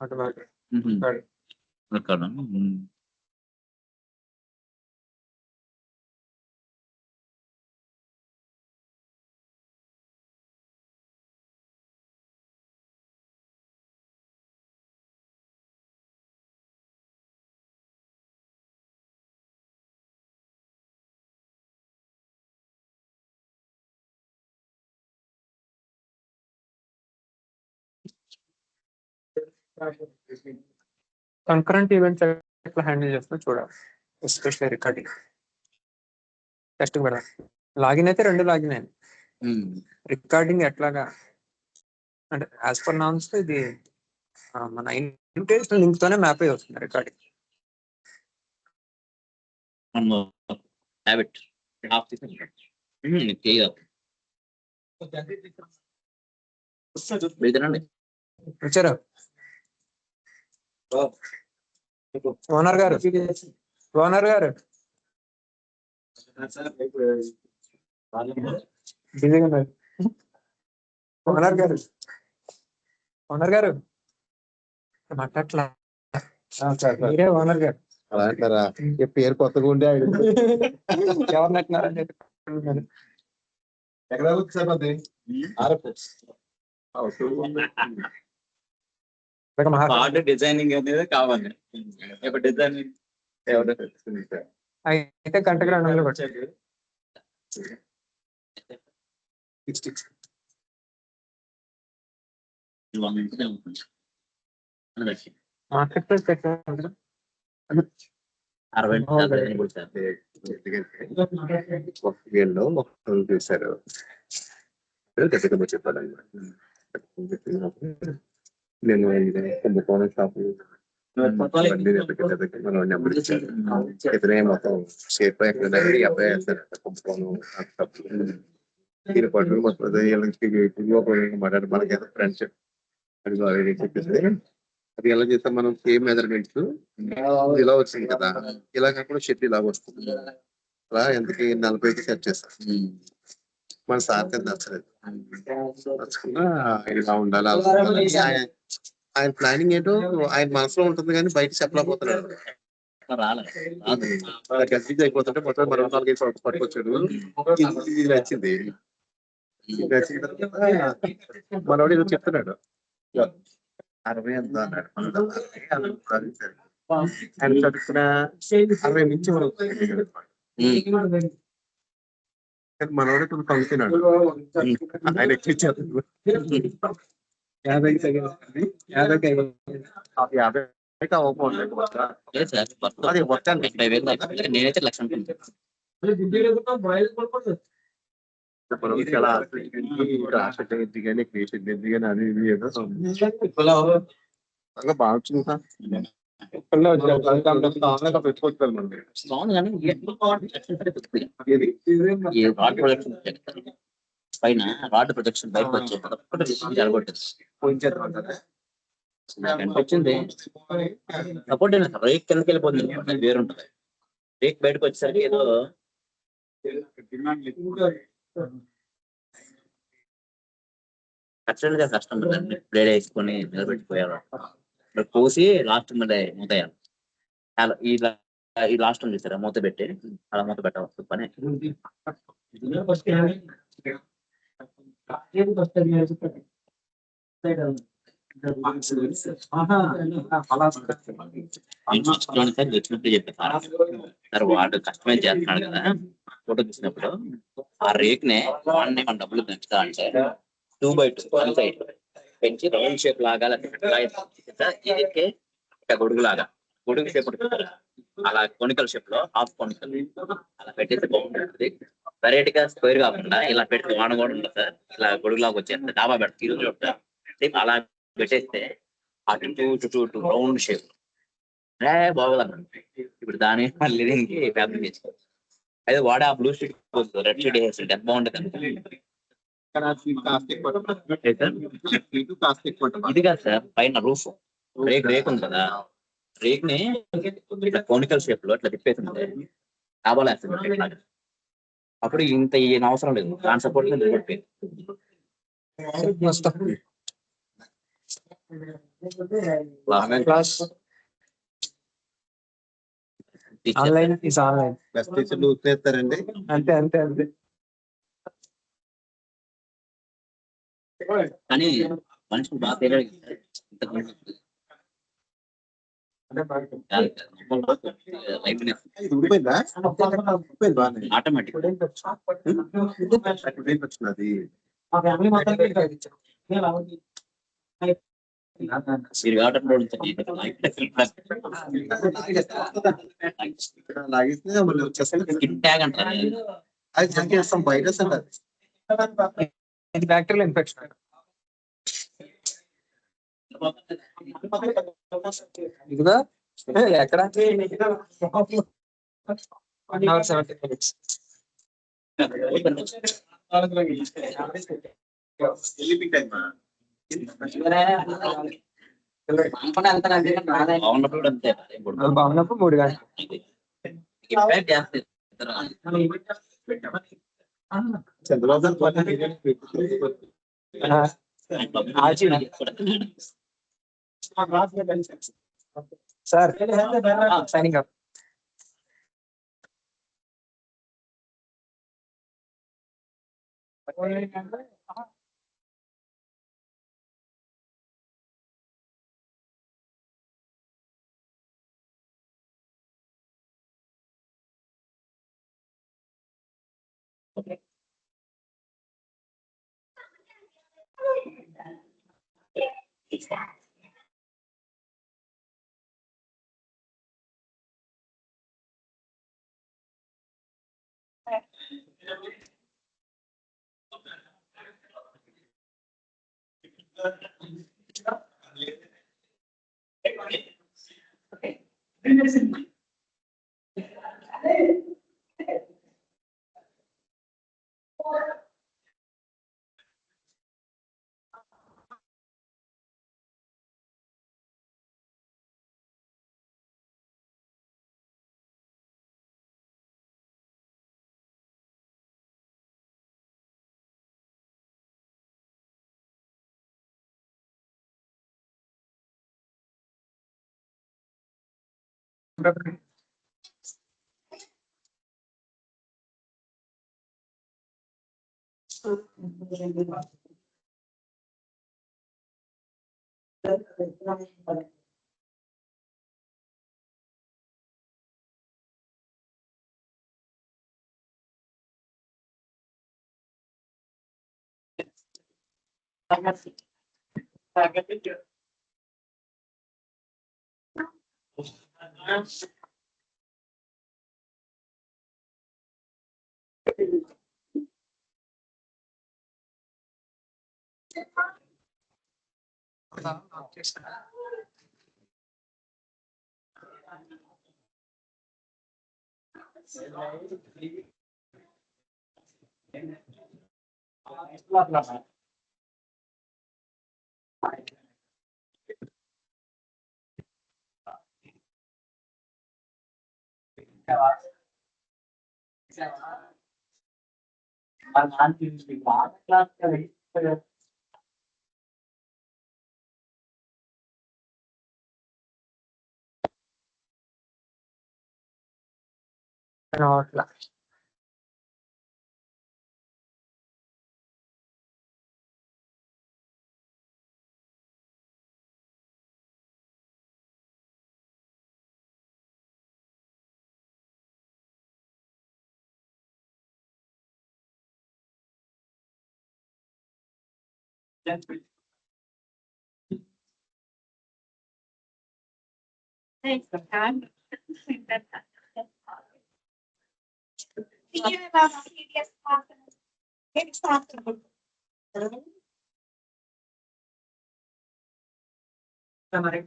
Automatic మ్మ్. Record. అక్కడ concurrent events ఎట్లా handle చేస్తున్నా చూడాలి, ఎస్పెషల్లీ రికార్డింగ్. టెస్ట్ కూడా లాగిన్ అయితే 2 లాగిన్ అయింది. రికార్డింగ్ ఎట్లాగా అంటే యాజ్ పర్ నామ్స్ ఇది మన ఇన్విటేషన్ లింక్ తోనే మ్యాప్ అయ్యి వస్తుంది రికార్డింగ్. హ్యాబిట్ ఆఫ్ తినండి. వచ్చారా ఓనర్ గారు? ఓనర్ గారు బిజీగా ఉన్నారు. ఓనర్ గారు, ఓనర్ గారు మాట్లాడట్లా. మీరే ఓనర్ గారు. అలా అంటారా? ఈ పేరు కొత్తగా ఉండే ఎవరు నట్టినారని చెప్పి ఎక్కడ సార్ అది కార్డు డిజైనింగ్ అనేది కావాలి. ఇప్పుడు డిజైనింగ్ అయితే గంటకు 200 పట్టాడు. మార్కెట్ ప్రైస్ పెట్టారు 60 వీళ్ళు మొత్తం చూశారు. గట్టిగా చెప్పాలి నేను కుంభకోణం షాపు మనం నెంబర్ ఇచ్చారు. ఇతనే మొత్తం షేప్ ఎక్కడ ఈ అబ్బాయి వేస్తారు కుంభకోణం దీని పట్టు మొత్తం మాట్లాడు మనకైతే ఫ్రెండ్షిప్ అది చెప్పేసి అది ఎలా చేస్తాం మనం సేమ్ మెజర్మెంట్స్ ఇలా వచ్చింది కదా, ఇలా కాకుండా షెడ్ ఇలా వస్తుంది. అలా ఎంతకి 40కి సెట్ చేస్తాం. మన సార్ కింద నచ్చలేదు, నచ్చకుండా ఇలా ఉండాలి అలా ఉండాలి. ఆయన ప్లానింగ్ ఏంటో ఆయన మనసులో ఉంటుంది కానీ బయట చెప్పలేకపోతున్నాడు. కన్ఫ్యూజ్ అయిపోతుంటే మొత్తం మనం 4 పట్టుకొచ్చాడు. ఇది నచ్చింది. ఇది నచ్చిన తర్వాత మనోడు ఏదో చెప్తున్నాడు 60 ఎంత అన్నాడు. ఆయన చదువుకున్న 60 నుంచి మనోడే కొంచెం పంగుతున్నాడు. ఆయన ఎక్కించారు 50కి 50కి అవ్వకపోలేదు. అది మొత్తానికి 70,000 నేనైతే 1,00,000 అనుకుంటున్నాను. చాలా ఆసక్తి కానీ క్రియేషన్ కానీ అది ఇది ఏదో బాగా వచ్చింది సార్. పెట్టుకోవచ్చు మనకి పైన రాడ్ ప్రొజెక్షన్ బయటకు వచ్చేది అనిపించింది. సపోర్ట్ రేక్ కిందకి వెళ్ళిపోతుంది, వేరుంటది. రేక్ బయటకు వచ్చేసరికి ఏదో ఖచ్చితంగా కష్టం కదండి. బ్లేడ్ వేసుకొని నిలబెట్టిపోయారు. కోసి లాస్ట్ మళ్ళీ మూతయ్యాలి. ఈ లాస్ట్ చూసారా మూత పెట్టి అలా మూత పెట్టవచ్చు పని. వచ్చినప్పుడు చెప్పారు వాడు కస్టమైజ్ చేస్తున్నాడు కదా. ఫోటో తీసినప్పుడు ఆ రేక్ నే వాడిని మన డబ్బులు పెంచుతా అంటే 2x2 వన్ సైడ్ పెంచి రౌండ్ షేప్ లాగా ఇది గొడుగు లాగా గొడుగు షేప్ అలా కొనికల్ షేప్ లో హాఫ్ కొనికల్ అలా పెట్టేసి బాగుంటుంది. వెరైటీ గా స్క్వేర్ కాకుండా ఇలా పెడితే వాన కూడా ఉండదు సార్. ఇలా గొడుగు లాగా వచ్చేస్తే డాబా పెడతా తీరు చూడతా అలా పెట్టేస్తే అటు రౌండ్ షేప్ బాగోదన్నమాట. ఇప్పుడు దాని మళ్ళీ దీనికి ఫ్యాబ్రిక్ చేసుకోవచ్చు. అయితే వాడే ఆ బ్లూ షీట్ రెడ్ షీట్ వేసి ఎంత బాగుంటుంది. ఇది కాదు సార్, పైన రూఫ్ రేక్ ఉంది కదా, రేక్ ని ఇట్లా కోనికల్ షేప్ లో ఇట్లా తిప్పేసింది డాబాలు వేస్తుంది. అప్పుడు ఇంత ఈయన అవసరం లేదు, దాని support class online is online. Best టీచర్లు ఊపిస్తారండి. అంతే అంతే అంతే. కానీ మనుషులు బాగా తేడాడు ఇంతకుముందు ఊడిపోయిందా? ఆటోమేటిక్ వచ్చినది మీరు ఆటో లాగిస్తే మళ్ళీ వచ్చేస్తుంది. స్కిన్ ట్యాగ్ అంటారు. అది చెక్ చేస్తాం, వైరస్ అంటారు. ఇది బ్యాక్టీరియల్ ఇన్ఫెక్షన్. ఇదిగా ఎక్కడ 1 hour 70 minutes. బాగున్నప్పుడు అంతే బాగున్నప్పుడు 3 గంటలు. Sir signing up. అట్లా మరి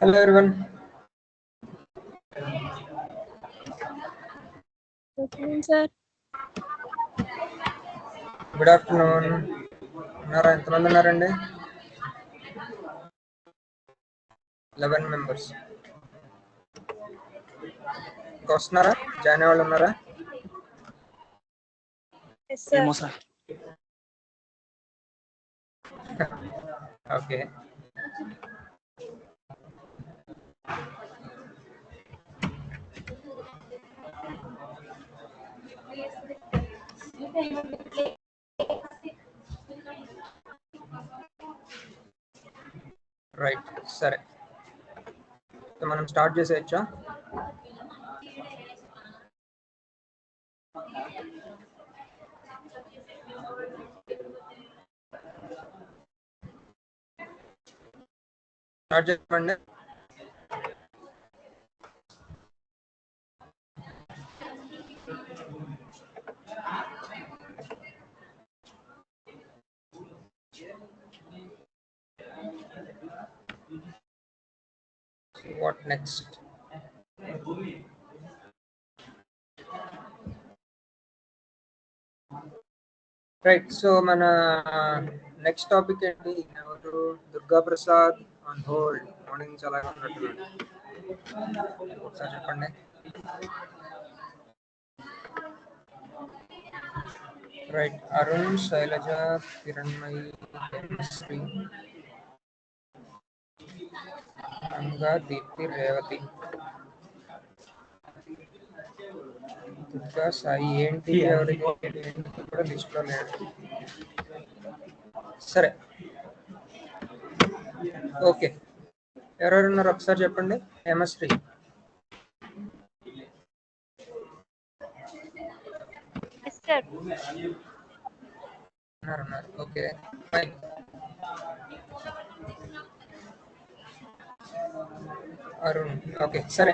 Hello everyone. Good afternoon, sir. Good afternoon. ఉన్నారా? ఎంతమంది ఉన్నారండి? 11 మెంబర్స్. ఇంకా వస్తున్నారా? జాయిన్ అయ్యే వాళ్ళు ఉన్నారా? Yes, sir. ఏమో సార్. ఓకే. రైట్, సరే. మనం స్టార్ట్ చేసేయచ్చా? స్టార్ట్ చెప్పండి. What next? రైట్, సో మన నెక్స్ట్ టాపిక్ ఏంటి? ఎవరు? Durga Prasad on hold. Morning చాలా ఉన్నట్టున్నాడు. ఒకసారి చెప్పండి. రైట్, అరుణ్, శైలజ, కిరణ్మయి, శ్రీ, గంగా, దీప్తి, రేవతి, దుర్గా, సాయి. ఏంటి ఎవరికి కూడా లిస్ట్ లో లేడు. సరే, ఓకే. ఎవరెవరు ఉన్నారు ఒకసారి చెప్పండి. Hemashri, Yes, sir. ఉన్నారు. Okay, fine. అరుణ్, ఓకే, సరే.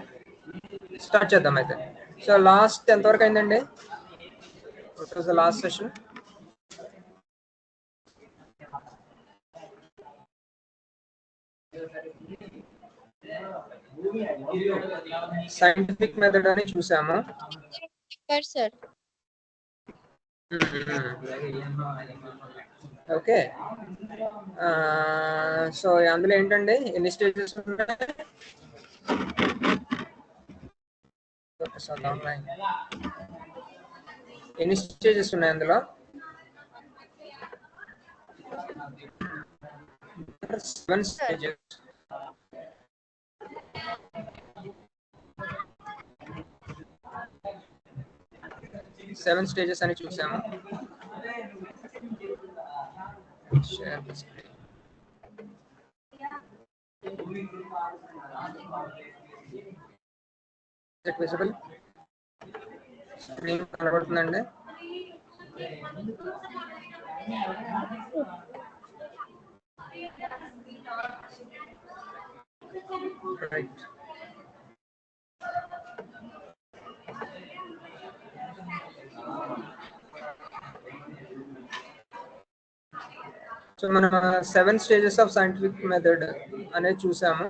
స్టార్ట్ చేద్దాం అయితే. సో లాస్ట్ ఎంతవరకు అయిందండి? లాస్ట్ సెషన్ సైంటిఫిక్ మెథడ్ అని చూసాము. Yes, sir. ఓకే. సో అందులో ఏంటండి, ఎన్ని స్టేజెస్ ఉన్నాయి? ఎన్ని స్టేజెస్ ఉన్నాయి అందులో? 7 స్టేజెస్. సెవెన్ స్టేజెస్ అని చూసాము. విజిబుల్ స్క్రీన్ కనబడుతుందండి? రైట్, సో మనం 7 స్టేజెస్ ఆఫ్ సైంటిఫిక్ మెథడ్ అనేది చూసాము.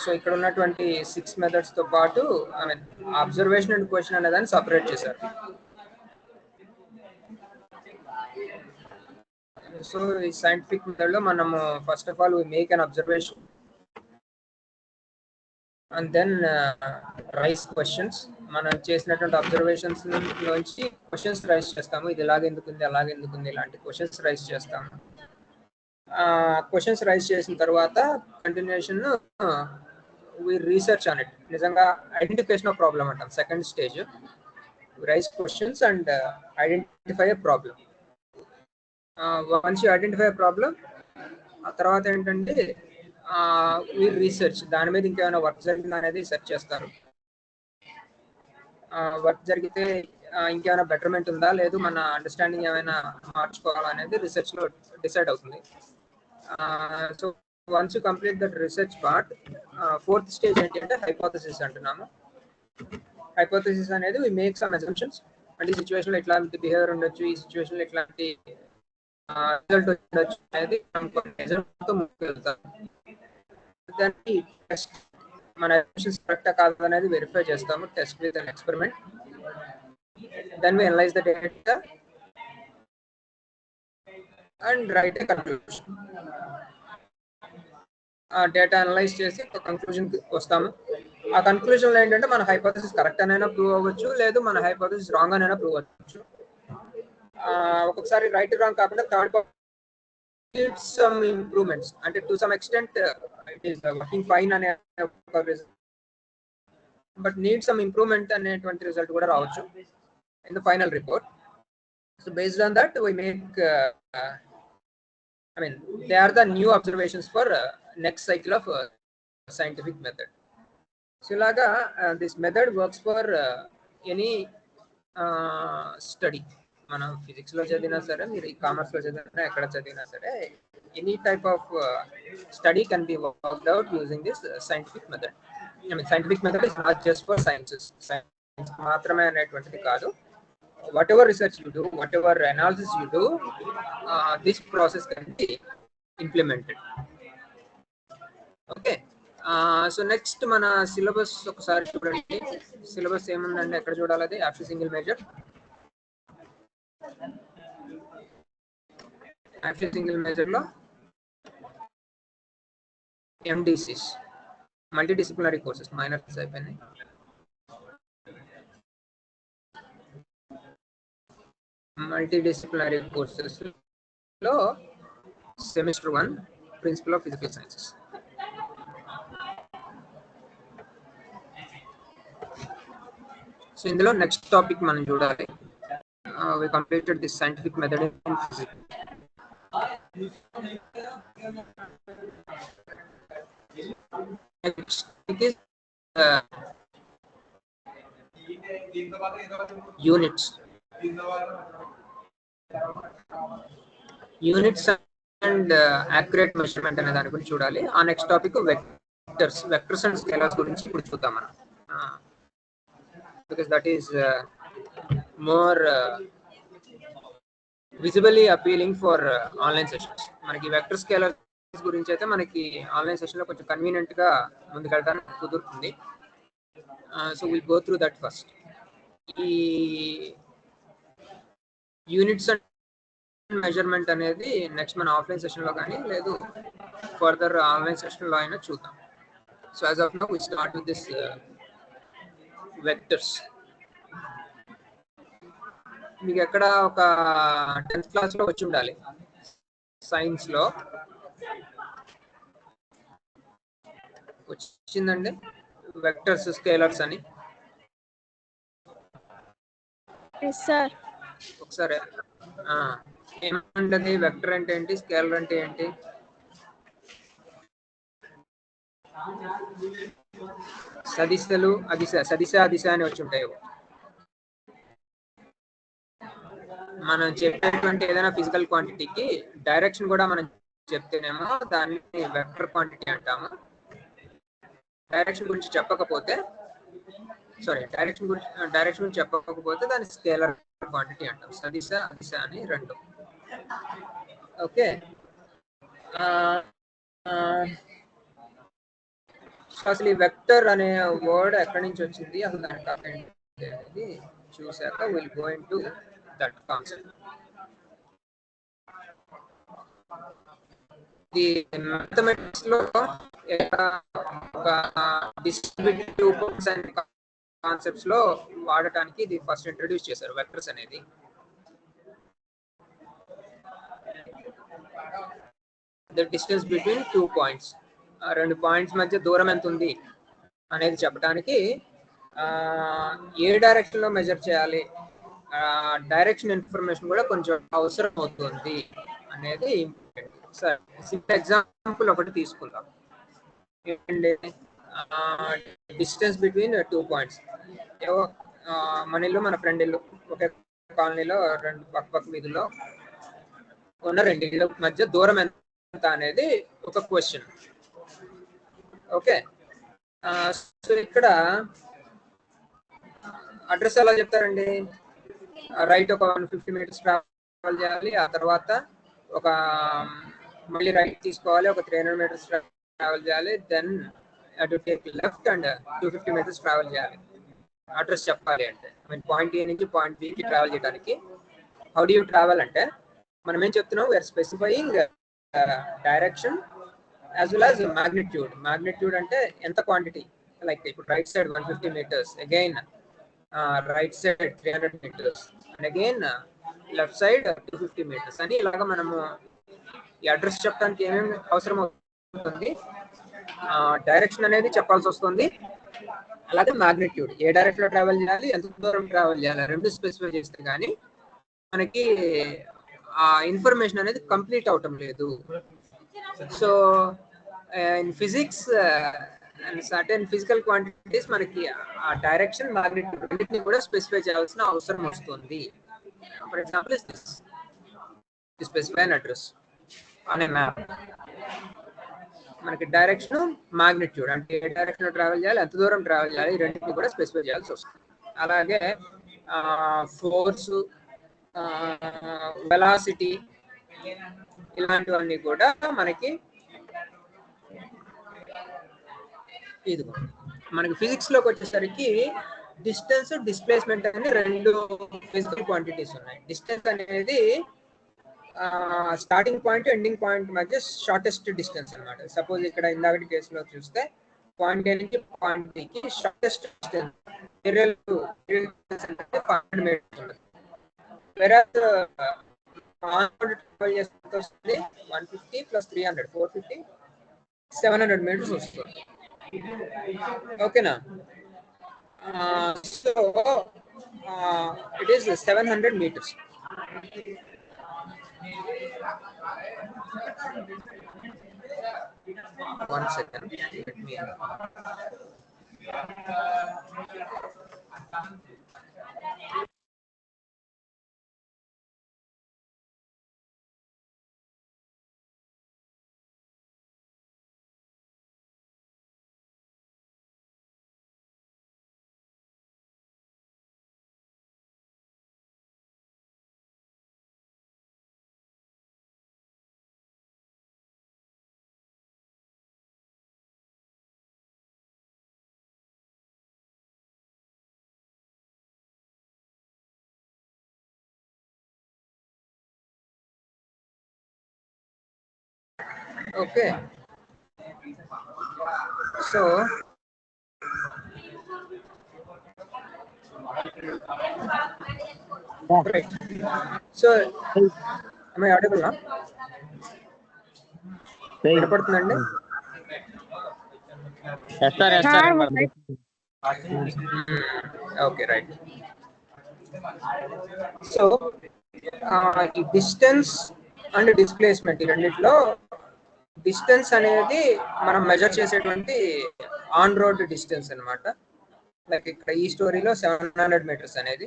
సో ఇక్కడ ఉన్నటువంటి 6 మెథడ్స్ తో పాటు I mean observation and question అనే దాన్ని సపరేట్ చేశారు. సో ఈ సైంటిఫిక్ మెథడ్ లో మనము first of all we make an observation and then raise questions. మనం చేసినటువంటి అబ్జర్వేషన్స్ నుంచి క్వశ్చన్స్ రైజ్ చేస్తాము. ఇది ఇలాగెందుకుంది, అలాగెందుకుంది, ఇలాంటి క్వశ్చన్స్ రైజ్ చేస్తాము. క్వశ్చన్స్ రైజ్ చేసిన తర్వాత continuation we research on it. నిజంగా ఐడెంటిఫికేషన్ ఆఫ్ ప్రాబ్లమ్ అంటాం second stage. Raise questions and identify a problem. Once you identify a problem, ఆ తర్వాత ఏంటంటే వి రీసెర్చ్, దాని మీద ఇంకేమైనా వర్క్ జరిగిందా అనేది సెర్చ్ చేస్తారు. వర్క్ జరిగితే ఇంకేమైనా బెటర్మెంట్ ఉందా, లేదు మన అండర్స్టాండింగ్ ఏమైనా మార్చుకోవాలా అనేది రీసెర్చ్ లో డిసైడ్ అవుతుంది. So once you complete that research part, fourth stage ఏంటంటే హైపోథసిస్ అంటున్నాము. హైపోథసిస్ అనేది వి మేక్ సమ్ అసంప్షన్స్. అంటే ఈ సిచ్యువేషన్ లో ఇట్లాంటి బిహేవియర్ ఉండొచ్చు, ఈ సిచ్యువేషన్ లో ఇట్లాంటి రిజల్ట్ ఉండొచ్చు అనేది ముందుకు వెళ్తాం. దాన్ని టెస్ట్, మన అసంప్షన్స్ కరెక్టా కాదు అనేది వెరిఫై చేస్తాము test with an experiment. Then we analyse the data and write a conclusion. ఆ డేటా అనలైజ్ చేసి ఒక కన్క్లూజన్ కి వస్తాము. ఆ కన్క్లూజన్ లో ఏంటంటే మన హైపోథసిస్ కరెక్ట్ అనైనా ప్రూవ్ అవ్వచ్చు, లేదు మన హైపోథసిస్ రాంగ్ అనైనా ప్రూవ్ అవ్వచ్చు. ఒక్కొక్కసారి రైట్ రాంగ్ కాకుండా third needs some improvements. And to some extent it is working fine అనే but needs some improvement అనేటువంటి రిజల్ట్ కూడా రావచ్చు in the final report. So based on that we make I mean they are the new observations for next cycle of scientific method. So ilaga this method works for any study. మనం physics లో చదివినా సరే, మీరు commerce లో చదివినా, ఎక్కడ చదివినా సరే, any type of study can be worked out using this scientific method. I mean scientific method is not just for sciences, science మాత్రమే అనేటువంటిది కాదు. What ever research you do, what ever analysis you do, this process can be implemented. Okay, so next మన syllabus ఒకసారి చూడండి. Syllabus ఏముందండి, ఎక్కడ చూడాలి? అది after single major. After single major లో ఎండిసిస్, మల్టీ డిసిప్లినరీ కోర్సెస్, మైనర్స్ అయిపోయినాయి. మల్టీ డిసిప్లినరీ కోర్సెస్ లో semester 1 principle of physical sciences. So ఇందులో నెక్స్ట్ టాపిక్ మనం చూడాలి. We completed this scientific method in physics. Next is units. Units and accurate measurement అనే దాని గురించి చూడాలి. ఆ next topic vectors and scalers గురించి ఇప్పుడు చూద్దాం మనం. Because that is more visibly appealing for online sessions. మనకి వెక్టర్ స్కేలర్స్ గురించి అయితే మనకి ఆన్లైన్ సెషన్ లో కొంచెం కన్వీనియంట్ గా ముందుకెళ్ళడానికి కుదురుతుంది. So will go through that first. ఈ యూనిట్స్ అండ్ మెజర్మెంట్ అనేది నెక్స్ట్ మన ఆఫ్లైన్ సెషన్ లో కానీ, లేదు ఫర్దర్ ఆన్లైన్ సెషన్ లో అయినా చూద్దాం. So as of now we start with this vectors. మీకు ఎక్కడ ఒక 10th క్లాస్ లో వచ్చి ఉండాలి, సైన్స్ లో వచ్చిందండి వెక్టర్స్ స్కేలర్స్ అని. ఒకసారి ఏమంటది, వెక్టర్ అంటే ఏంటి, స్కేలర్ అంటే ఏంటి? సదిశలు, సదిశ అదిశ అని వచ్చి ఉంటాయి. మనం చెప్పేటువంటి ఏదైనా ఫిజికల్ క్వాంటిటీకి డైరెక్షన్ కూడా మనం చెప్తేనేమో దాన్ని వెక్టర్ క్వాంటిటీ అంటాము. డైరెక్షన్ గురించి చెప్పకపోతే దాన్ని స్కేలర్ క్వాంటిటీ అంటాం. సదిశ అదిశ అని రెండు. ఓకే, అసలు ఈ వెక్టర్ అనే వర్డ్ ఎక్కడి నుంచి వచ్చింది, అసలు దానికి అర్థం ఏంటి అనేది చూసాక will go into that concept. The mathematics లో ఒక డిస్ట్రిబ్యూటివ్ ఫంక్షన్ కాన్సెప్ట్స్ లో వాడటానికి ఇది ఫస్ట్ ఇంట్రడ్యూస్ చేశారు వెక్టర్స్ అనేది. ద డిస్టెన్స్ బిట్వీన్ 2 పాయింట్స్, రెండు పాయింట్స్ మధ్య దూరం ఎంత ఉంది అనేది చెప్పడానికి ఏ డైరెక్షన్ లో మెజర్ చేయాలి, డైరెక్షన్ ఇన్ఫర్మేషన్ కూడా కొంచెం అవసరం అవుతుంది అనేది ఇంపార్టెంట్. సరే, సింపుల్ ఎగ్జాంపుల్ ఒకటి తీసుకుందాం. Distance between 2 points. ఏవో మన ఇల్లు మన ఫ్రెండ్ ఇల్లు ఒకే కాలనీలో, రెండు పక్క వీధుల్లో ఉన్న రెండు ఇళ్ళ మధ్య దూరం ఎంత అనేది ఒక క్వశ్చన్. ఓకే, సో ఇక్కడ అడ్రస్ ఎలా చెప్తారండి? రైట్ ఒక 150 మీటర్స్ ట్రావెల్ చేయాలి, ఆ తర్వాత ఒక మళ్ళీ రైట్ తీసుకోవాలి, ఒక 300 మీటర్స్ ట్రావెల్ చేయాలి, then to take left and 250 meters travel చేయాలి. అడ్రస్ చెప్పాలి అంటే పాయింట్ ఏ నుంచి పాయింట్ బికి ట్రావెల్ చేయడానికి హౌ డు యూ ట్రావెల్ అంటే మనం ఏం చెప్తున్నాం, we are specifying direction as well as magnitude. Magnitude అంటే ఎంత క్వాంటిటీ, లైక్ ఇప్పుడు right side 150 meters, again right side 300 meters, and again left side 250 meters అని ఇలాగా మనము ఈ అడ్రస్ చెప్పడానికి ఏమేమి అవసరం అవుతుంది, డైరెక్షన్ అనేది చెప్పాల్సి వస్తుంది, అలాగే మాగ్నిట్యూడ్ ఏ డైరెక్షన్ లో ట్రావెల్ చేయాలి, ఎంత దూరం ట్రావెల్ చేయాలి, రెండు స్పెసిఫై చేస్తే కానీ మనకి ఆ ఇన్ఫర్మేషన్ అనేది కంప్లీట్ అవటం లేదు. So in physics and certain physical quantities మనకి ఆ డైరెక్షన్ మాగ్నిట్యూడ్ రెండింటిని కూడా స్పెసిఫై చేయాల్సిన అవసరం వస్తుంది. For example specify an address అనే మ్యాప్, మనకి డైరెక్షన్ మాగ్నిట్యూడ్ అంటే ఏ డైరెక్షన్ లో ట్రావెల్ చేయాలి, ఎంత దూరం ట్రావెల్ చేయాలి, ఈ రెండింటిని కూడా స్పెసిఫై చేయాల్సి వస్తుంది. అలాగే ఫోర్స్, వెలాసిటీ, ఇలాంటివన్నీ కూడా మనకి ఇది మనకి ఫిజిక్స్ లోకి వచ్చేసరికి డిస్టెన్స్, డిస్ప్లేస్మెంట్ అని రెండు ఫిజికల్ క్వాంటిటీస్ ఉన్నాయి. డిస్టెన్స్ అనేది స్టార్టింగ్ పాయింట్ ఎండింగ్ పాయింట్ మధ్య షార్టెస్ట్ డిస్టెన్స్ అన్నమాట. సపోజ్ ఇక్కడ ఇందాకటి కేసులో చూస్తే పాయింట్ ఏ నుంచి పాయింట్ బికి షార్టెస్ట్ డిస్టెన్స్ 500 మీటర్స్ ఉంటుంది. వెరాజ్ ట్రావెల్ చేస్తే వస్తుంది 150 ప్లస్ 300 450 700 మీటర్స్ వస్తుంది. ఓకేనా? So it is 700 meters. One second. Let me. Okay. So right. So am I audible now? వినపడుతుందండి? Okay, right. సో ఈ డిస్టెన్స్ అండ్ డిస్ప్లేస్మెంట్ ఈ రెండిట్లో డిస్టెన్స్ అనేది మనం మెజర్ చేసేటువంటి ఆన్ రోడ్ డిస్టెన్స్ అన్నమాట. లైక్ ఇక్కడ ఈ స్టోరీలో 700 మీటర్స్ అనేది.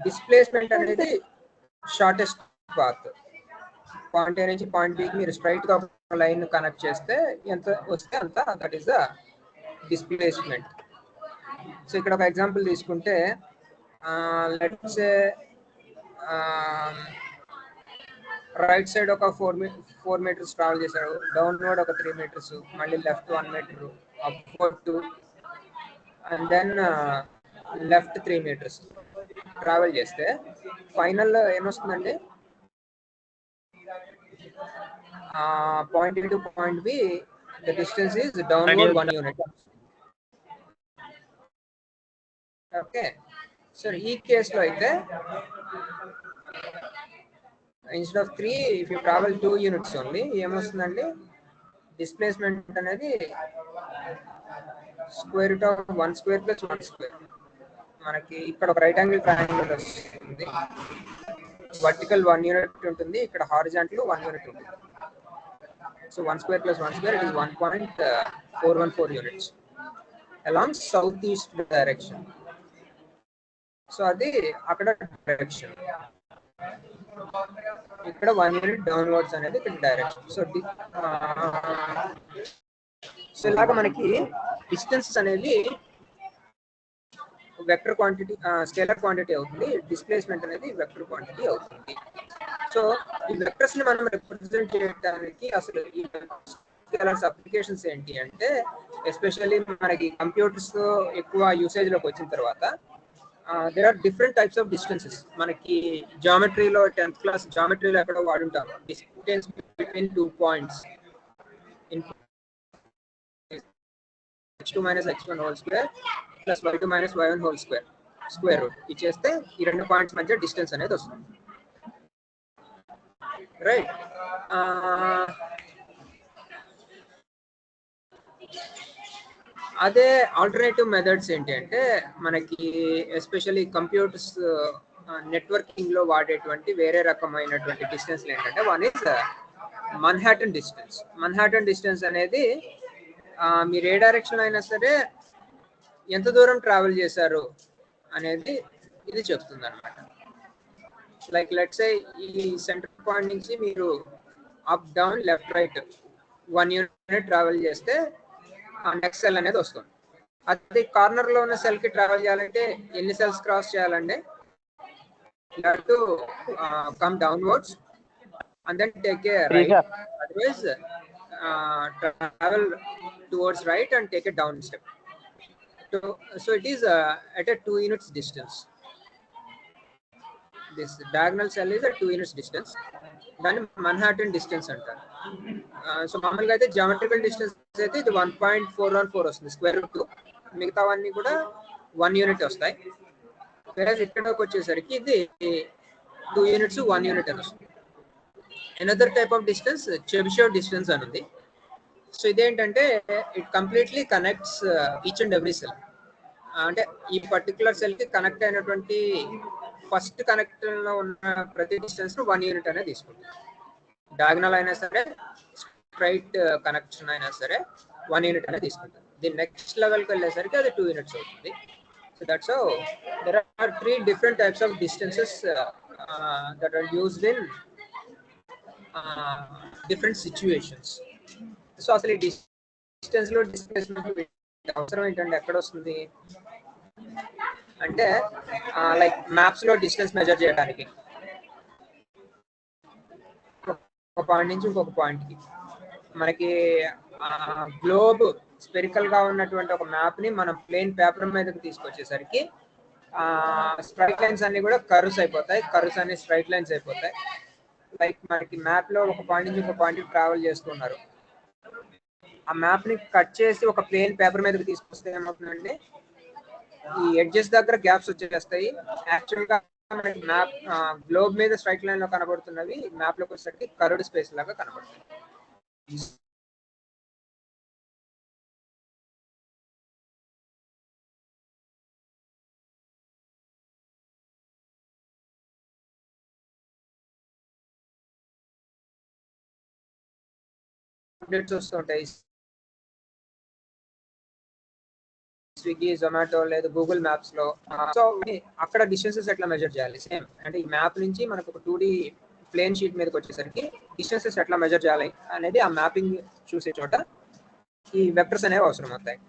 డిస్ప్లేస్మెంట్ అనేది షార్టెస్ట్ పాత్. పాయింట్ ఏ నుంచి పాయింట్ బికి మీరు స్ట్రైట్ గా లైన్ కనెక్ట్ చేస్తే ఎంత వస్తే అంత, that is the displacement. So ఇక్కడ ఒక ఎగ్జాంపుల్ తీసుకుంటే లెట్స్ సే రైట్ సైడ్ ఒక 4 మీటర్స్ ట్రావెల్ చేశాడు, డౌన్వర్డ్ ఒక 3 మీటర్స్, మళ్ళీ left 1 meter, upward 2, and then left 3 meters travel చేస్తే ఫైనల్ ఏమొస్తుందండి, point A to point B the distance is downward 1 unit. Okay, so ఈ కేసులో అయితే instead of 3 if you travel 2 units only ఏమొస్తుందండి, displacement అనేది square root of 1 square plus 1 square. మనకి ఇక్కడ ఒక రైట్ యాంగిల్ ట్రయాంగిల్ వస్తుంది, వర్టికల్ 1 యూనిట్ ఉంటుంది, ఇక్కడ హారిజాంటల్ 1 యూనిట్ ఉంటుంది. So 1 square plus 1 square it is 1.414 units along south east direction. So అది అక్కడ డైరెక్షన్, ఇక్కడ 1 యూనిట్ డౌన్వర్డ్స్ అనేది ఇక్కడ డైరెక్షన్. సో ఇలాగ మనకి డిస్టెన్సెస్ అనేవి వెక్టర్ క్వాంటిటీ, స్కేలర్ క్వాంటిటీ అవుతుంది, డిస్ప్లేస్మెంట్ అనేది వెక్టర్ క్వాంటిటీ అవుతుంది. సో ఈ వెక్టర్స్ ని మనం రిప్రజెంట్ చేయడానికి అసలు ఈ స్కేలర్స్ అప్లికేషన్స్ ఏంటి అంటే, ఎస్పెషల్లీ మనకి కంప్యూటర్స్ ఎక్కువ యూసేజ్ లోకి వచ్చిన తర్వాత there are different types of distances. మనకి జామెట్రీలో 10th క్లాస్ జామెట్రీలో ఎక్కడో వాడుంటాం, distance between 2 points in x2 minus x1 whole square plus y2 minus y1 whole square square root ఇచ్చేస్తే ఈ రెండు పాయింట్స్ మధ్య డిస్టెన్స్ అనేది వస్తుంది, రైట్. అదే ఆల్టర్నేటివ్ మెథడ్స్ ఏంటి అంటే, మనకి ఎస్పెషల్లీ కంప్యూటర్స్ నెట్వర్కింగ్ లో వాడేటువంటి వేరే రకమైనటువంటి డిస్టెన్స్ ఏంటంటే, one is Manhattan distance. Manhattan distance అనేది మీరు ఏ డైరెక్షన్ అయినా సరే ఎంత దూరం ట్రావెల్ చేశారు అనేది ఇది చెప్తుంది అనమాట. లైక్ లెట్స్ సే ఈ సెంటర్ పాయింట్ నుంచి మీరు up down left right 1 unit travel చేస్తే నెక్స్ట్ సెల్ అనేది వస్తుంది. అది కార్నర్ లో ఉన్న సెల్ కి ట్రావెల్ చేయాలంటే ఎన్ని సెల్స్ క్రాస్ చేయాలంటే, to come downwards and then take a right, otherwise travel towards right and take a down step. So it is at a 2 units distance. This diagonal cell is at 2 units distance. దాన్ని Manhattan distance అంటారు. So మామూలుగా అయితే geometrical distance అయితే ఇది 1.414 వస్తుంది square root 2, మిగతావన్నీ కూడా 1 unit వస్తాయి. ఇక్కడికి వచ్చేసరికి ఇది 2 యూనిట్స్ 1 యూనిట్ అని వస్తుంది. Another type of distance Chebyshev distance అని ఉంది. సో ఇదేంటంటే it completely connects each and every cell. అంటే ఈ పర్టికులర్ సెల్ కి కనెక్ట్ అయినటువంటి ఫస్ట్ కనెక్ట్ లో ఉన్న ప్రతి డిస్టెన్స్ 1 యూనిట్ అనేది తీసుకుంటుంది. డయాగనల్ అయినా సరే స్ట్రైట్ కనెక్షన్ అయినా సరే 1 యూనిట్ అనేది తీసుకుంటుంది. దీని నెక్స్ట్ లెవెల్కి వెళ్ళేసరికి అది 2 యూనిట్స్ అవుతుంది. So that's how there are 3 different types of distances that are used in different situations. So అసలు ఈ డిస్టెన్స్ లో డిస్ప్లేస్మెంట్ అవసరం ఏంటంటే ఎక్కడ వస్తుంది అంటే, లైక్ మ్యాప్స్ లో డిస్టెన్స్ మెజర్ చేయడానికి ఒక పాయింట్ నుంచి ఇంకొక పాయింట్ కి మనకి గ్లోబ్ స్పెరికల్ గా ఉన్నటువంటి ఒక మ్యాప్ ని మనం ప్లేన్ పేపర్ మీదకి తీసుకొచ్చేసరికి స్ట్రైట్ లైన్స్ అన్ని కూడా కర్వ్స్ అయిపోతాయి, కర్వ్స్ అన్ని స్ట్రైట్ లైన్స్ అయిపోతాయి. లైక్ మనకి మ్యాప్ లో ఒక పాయింట్ నుంచి ఇంకొక పాయింట్ కి ట్రావెల్ చేస్తున్నారు, ఆ మ్యాప్ ని కట్ చేసి ఒక ప్లేన్ పేపర్ మీదకి తీసుకొస్తే ఏమవుతుందంటే ఈ ఎడ్జెస్ దగ్గర గ్యాప్స్ వచ్చేస్తాయి. యాక్చువల్ గా మనకి మ్యాప్ గ్లోబ్ మీద స్ట్రైట్ లైన్ లో కనబడుతున్నవి మ్యాప్ లోకి వచ్చేసరికి కర్వ్డ్ స్పేస్ లాగా కనబడుతుంది. అప్డేట్స్ వస్తుంటాయి స్విగ్గీ, జొమాటో లేదా గూగుల్ మ్యాప్స్ లో. సో అక్కడ డిస్టెన్సెస్ ఎట్లా మెజర్ చేయాలి, సేమ్ అంటే ఈ మ్యాప్ నుంచి మనకు ఒక 2D ప్లేన్ షీట్ మీదకి వచ్చేసరికి డిస్టెన్సెస్ ఎట్లా మెజర్ చేయాలి అనేది ఆ మ్యాపింగ్ చూసే చోట ఈ వెక్టర్స్ అనేవి అవసరం అవుతాయి.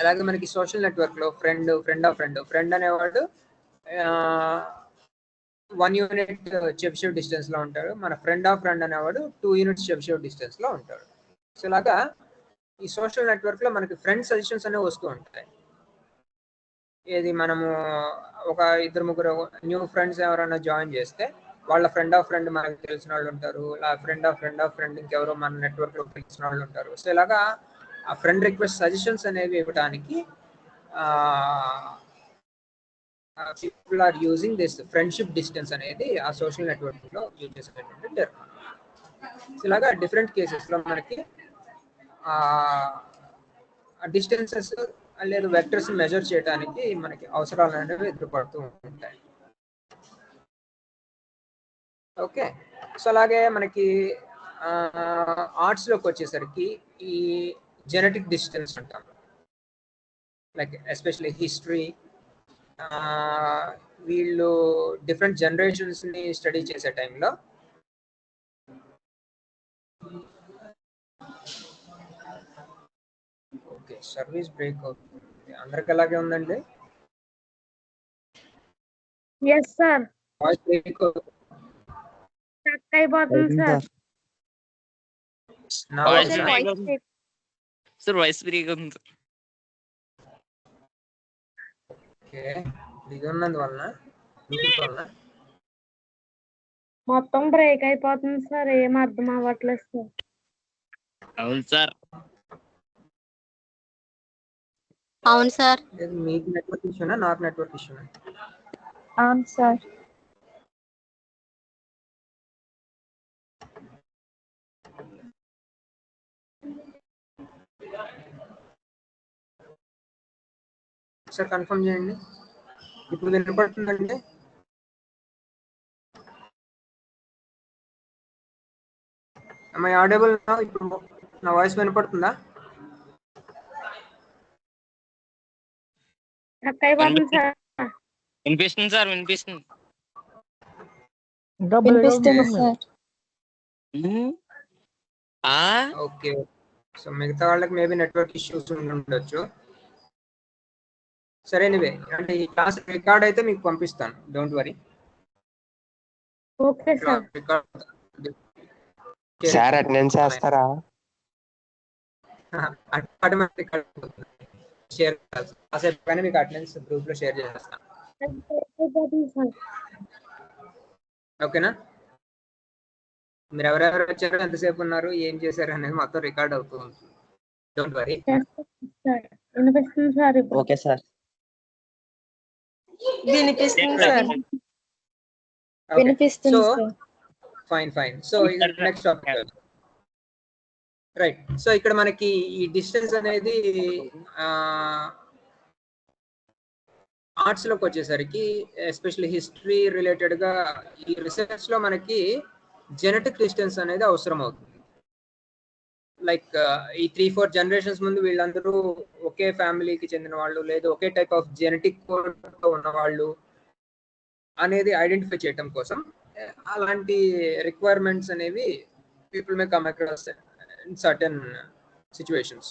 అలాగే మనకి సోషల్ నెట్వర్క్ లో ఫ్రెండ్ అనేవాడు 1 యూనిట్ చెబిషెవ్ డిస్టెన్స్ లో ఉంటాడు, మన ఫ్రెండ్ అనేవాడు 2 యూనిట్స్ చెబిషెవ్ డిస్టెన్స్ లో ఉంటాడు. సో ఇలాగా ఈ సోషల్ నెట్వర్క్ లో మనకి ఫ్రెండ్ సజెషన్స్ అనేవి వస్తూ ఉంటాయి. ఏది మనము ఒక 2-3 న్యూ ఫ్రెండ్స్ ఎవరైనా జాయిన్ చేస్తే వాళ్ళ ఫ్రెండ్ మనకు తెలిసిన వాళ్ళు ఉంటారు, ఫ్రెండ్ ఇంకెవరో మన నెట్వర్క్ లో తెలిసిన వాళ్ళు ఉంటారు. సో ఇలాగా ఆ ఫ్రెండ్ రిక్వెస్ట్ సజెషన్స్ అనేవి ఇవ్వడానికి people are using this friendship distance అనేది ఆ సోషల్ నెట్వర్క్ లో యూజ్ చేసేటటువంటి టర్మ్. ఇలాగా డిఫరెంట్ కేసెస్ లో మనకి డిస్టెన్సెస్ లేదా వెక్టర్స్ మెజర్ చేయడానికి మనకి అవసరాలు అనేవి ఎదురుపడుతూ ఉంటాయి. ఓకే, సో అలాగే మనకి ఆర్ట్స్ లోకి వచ్చేసరికి ఈ జెనెటిక్ డిస్టెన్స్ అంటాం, లైక్ ఎస్పెషల్లీ హిస్టరీ. వీళ్ళు డిఫరెంట్ జనరేషన్స్ ని స్టడీ చేసే టైంలో ఓకే సర్వీస్ బ్రేక్ అవుతుంది, అందరికి అలాగే ఉందండి? Yes sir, voice break stuck అయిపోతుంది సార్. నా వాయిస్ వాయిస్ బ్రేక్ అవుతుంది సార్, వాయిస్ బ్రేక్ అవుతుంది. ఓకే, ఇది ఉన్నందువలన బ్లూటూత్ వలన మొత్తం బ్రేక్ అయిపోతుంది సార్, ఏం అర్థం అవ్వట్లేదు సార్. అవును సార్. అవును సార్. మీకు నెట్వర్క్ ఇష్యూనా నాకు నెట్వర్క్ ఇష్యూనా? అవును సార్. సార్ కన్ఫర్మ్ చేయండి, ఇప్పుడు వినపడుతుందండి? am I audible now? ఇప్పుడు నా వాయిస్ వినపడుతుందా? స్టక్ అయిపోతుంది సార్. వినిపిస్తుంది సార్, వినిపిస్తుంది. వినిపిస్తుంది సార్. ఓకే, సో మిగతా వాళ్ళకి మేబీ నెట్వర్క్ ఇష్యూస్ ఉండొచ్చు. సరే, ఎనీవే అంటే ఈ క్లాస్ రికార్డ్ అయితే మీకు పంపిస్తాను, don't worry. Okay sir. Sir attendance చేస్తారా? షేర్ కాసేపు మీకు అటెండెన్స్ గ్రూప్ లో షేర్ చేస్తాను, ఓకేనా? మీరు ఎవరెవరు వచ్చారో, ఎంతసేపు ఉన్నారు, ఏం చేశారు అనేది మొత్తం రికార్డ్ అవుతూ ఉంటుంది, డోంట్ వరీ. వినిపిస్తుంది సార్. Okay sir. వినిపిస్తుంది సార్. వినిపిస్తుంది sir. Fine. So next topic, right. So ఇక్కడ మనకి ఈ డిస్టెన్స్ అనేది ఆర్ట్స్ లోకి వచ్చేసరికి ఎస్పెషల్లీ హిస్టరీ రిలేటెడ్ గా ఈ రీసెర్చ్ లో మనకి జెనెటిక్ డిస్టెన్స్ అనేది అవసరం అవుతుంది. లైక్ ఈ 3-4 జనరేషన్స్ ముందు వీళ్ళందరూ ఒకే ఫ్యామిలీకి చెందిన వాళ్ళు, లేదా ఒకే టైప్ ఆఫ్ జెనెటిక్ కోడ్ ఉన్న వాళ్ళు అనేది ఐడెంటిఫై చేయడం కోసం అలాంటి రిక్వైర్మెంట్స్ అనేవి people may come across in certain situations.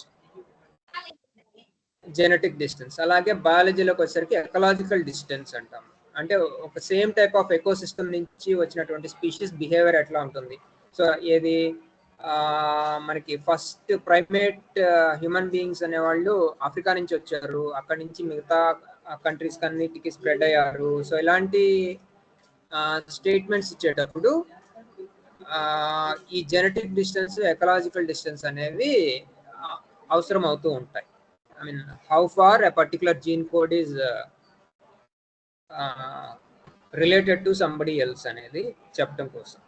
Genetic distance. అలాగే బయాలజీలోకి వచ్చేసరికి ఎకలాజికల్ డిస్టెన్స్ అంటాం, అంటే ఒక same type of eco system నుంచి వచ్చినటువంటి స్పీషీస్ బిహేవియర్ ఎట్లా ఉంటుంది. సో ఏది మనకి ఫస్ట్ ప్రైమేట్ హ్యూమన్ బీయింగ్స్ అనేవాళ్ళు ఆఫ్రికా నుంచి వచ్చారు, అక్కడి నుంచి మిగతా కంట్రీస్ అన్నిటికీ స్ప్రెడ్ అయ్యారు. సో ఇలాంటి స్టేట్మెంట్స్ ఇచ్చేటప్పుడు ఈ జెనెటిక్ డిస్టెన్స్, ఎకలాజికల్ డిస్టెన్స్ అనేవి అవసరం అవుతూ ఉంటాయి. I mean, how far a particular gene code is related to somebody else అనేది చెప్పడం కోసం.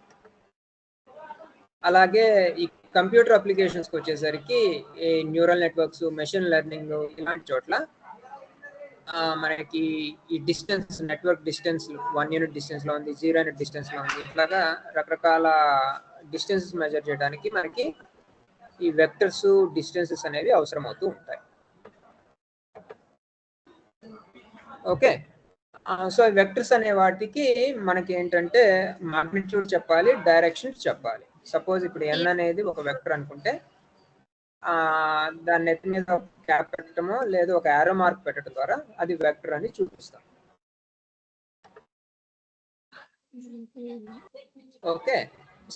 అలాగే ఈ కంప్యూటర్ అప్లికేషన్స్కి వచ్చేసరికి ఈ న్యూరల్ నెట్వర్క్స్, మెషిన్ లెర్నింగ్ ఇలాంటి చోట్ల మనకి ఈ distance, network distance 1 unit distance లో ఉంది, 0 యూనిట్ డిస్టెన్స్ లో ఉంది, ఇట్లాగా రకరకాల డిస్టెన్సెస్ మెజర్ చేయడానికి మనకి ఈ వెక్టర్స్, డిస్టెన్సెస్ అనేవి అవసరం అవుతూ ఉంటాయి. ఓకే, సో వెక్టర్స్ అనే వాటికి మనకి ఏంటంటే మాగ్నిట్యూడ్ చెప్పాలి, డైరెక్షన్స్ చెప్పాలి. సపోజ్ ఇప్పుడు n అనేది ఒక వెక్టర్ అనుకుంటే దాన్ని నెత్తి మీద ఒక క్యాప్ పెట్టడమో లేదా ఒక యారో మార్క్ పెట్టడం ద్వారా అది వెక్టర్ అని చూపిస్తాం. ఓకే,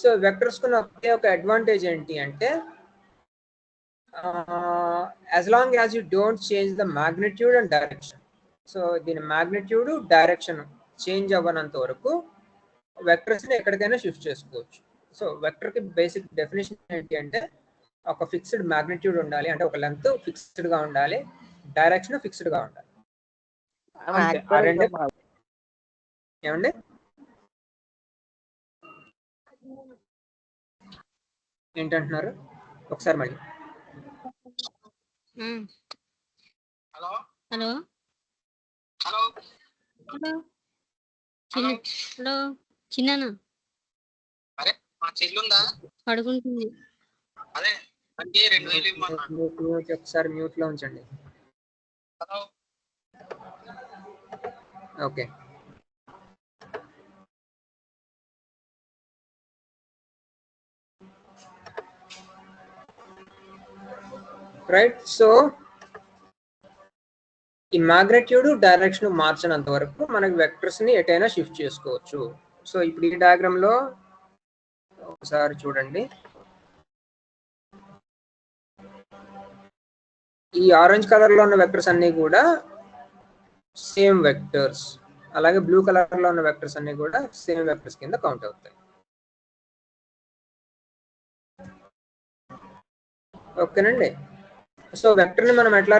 సో వెక్టర్స్ కున్న ఒకే ఒక అడ్వాంటేజ్ ఏంటి అంటే as long as you don't change the magnitude and direction. So దీని మాగ్నిట్యూడ్, డైరెక్షన్ చేంజ్ అవ్వనంత వరకు వెక్టర్స్ని ఎక్కడికైనా షిఫ్ట్ చేసుకోవచ్చు. సో వెక్టర్కి బేసిక్ డెఫినేషన్ ఏంటి అంటే ఒక ఫిక్స్డ్ మాగ్నిట్యూడ్ ఉండాలి, అంటే ఒక లెంత్ ఫిక్స్డ్ గా ఉండాలి, డైరెక్షన్ ఫిక్స్డ్ గా ఉండాలి. అంతే, ఆ రెండే ఏమండి? ఏంటంటున్నారు? ఒకసారి మళ్ళీ. హలో హలో హలో హలో చిన్న పడుకుంటుంది. ఒకసారి మ్యూట్ లో ఉంచండి. ఓకే. రైట్. సో ఈ మాగ్నిట్యూడ్ డైరెక్షన్ మార్చినంత వరకు మనకి వెక్టర్స్ ని ఎటైనా షిఫ్ట్ చేసుకోవచ్చు. సో ఇప్పుడు ఈ డయాగ్రామ్ లో ఒకసారి చూడండి. ఈ ఆరెంజ్ కలర్ లో ఉన్న వెక్టర్స్ అన్ని కూడా సేమ్ వెక్టర్స్, అలాగే బ్లూ కలర్ లో ఉన్న వెక్టర్స్ అన్ని కూడా సేమ్ వెక్టర్స్ కింద కౌంట్ అవుతాయి. ఓకేనండి. సో వెక్టర్ ని మనం ఎట్లా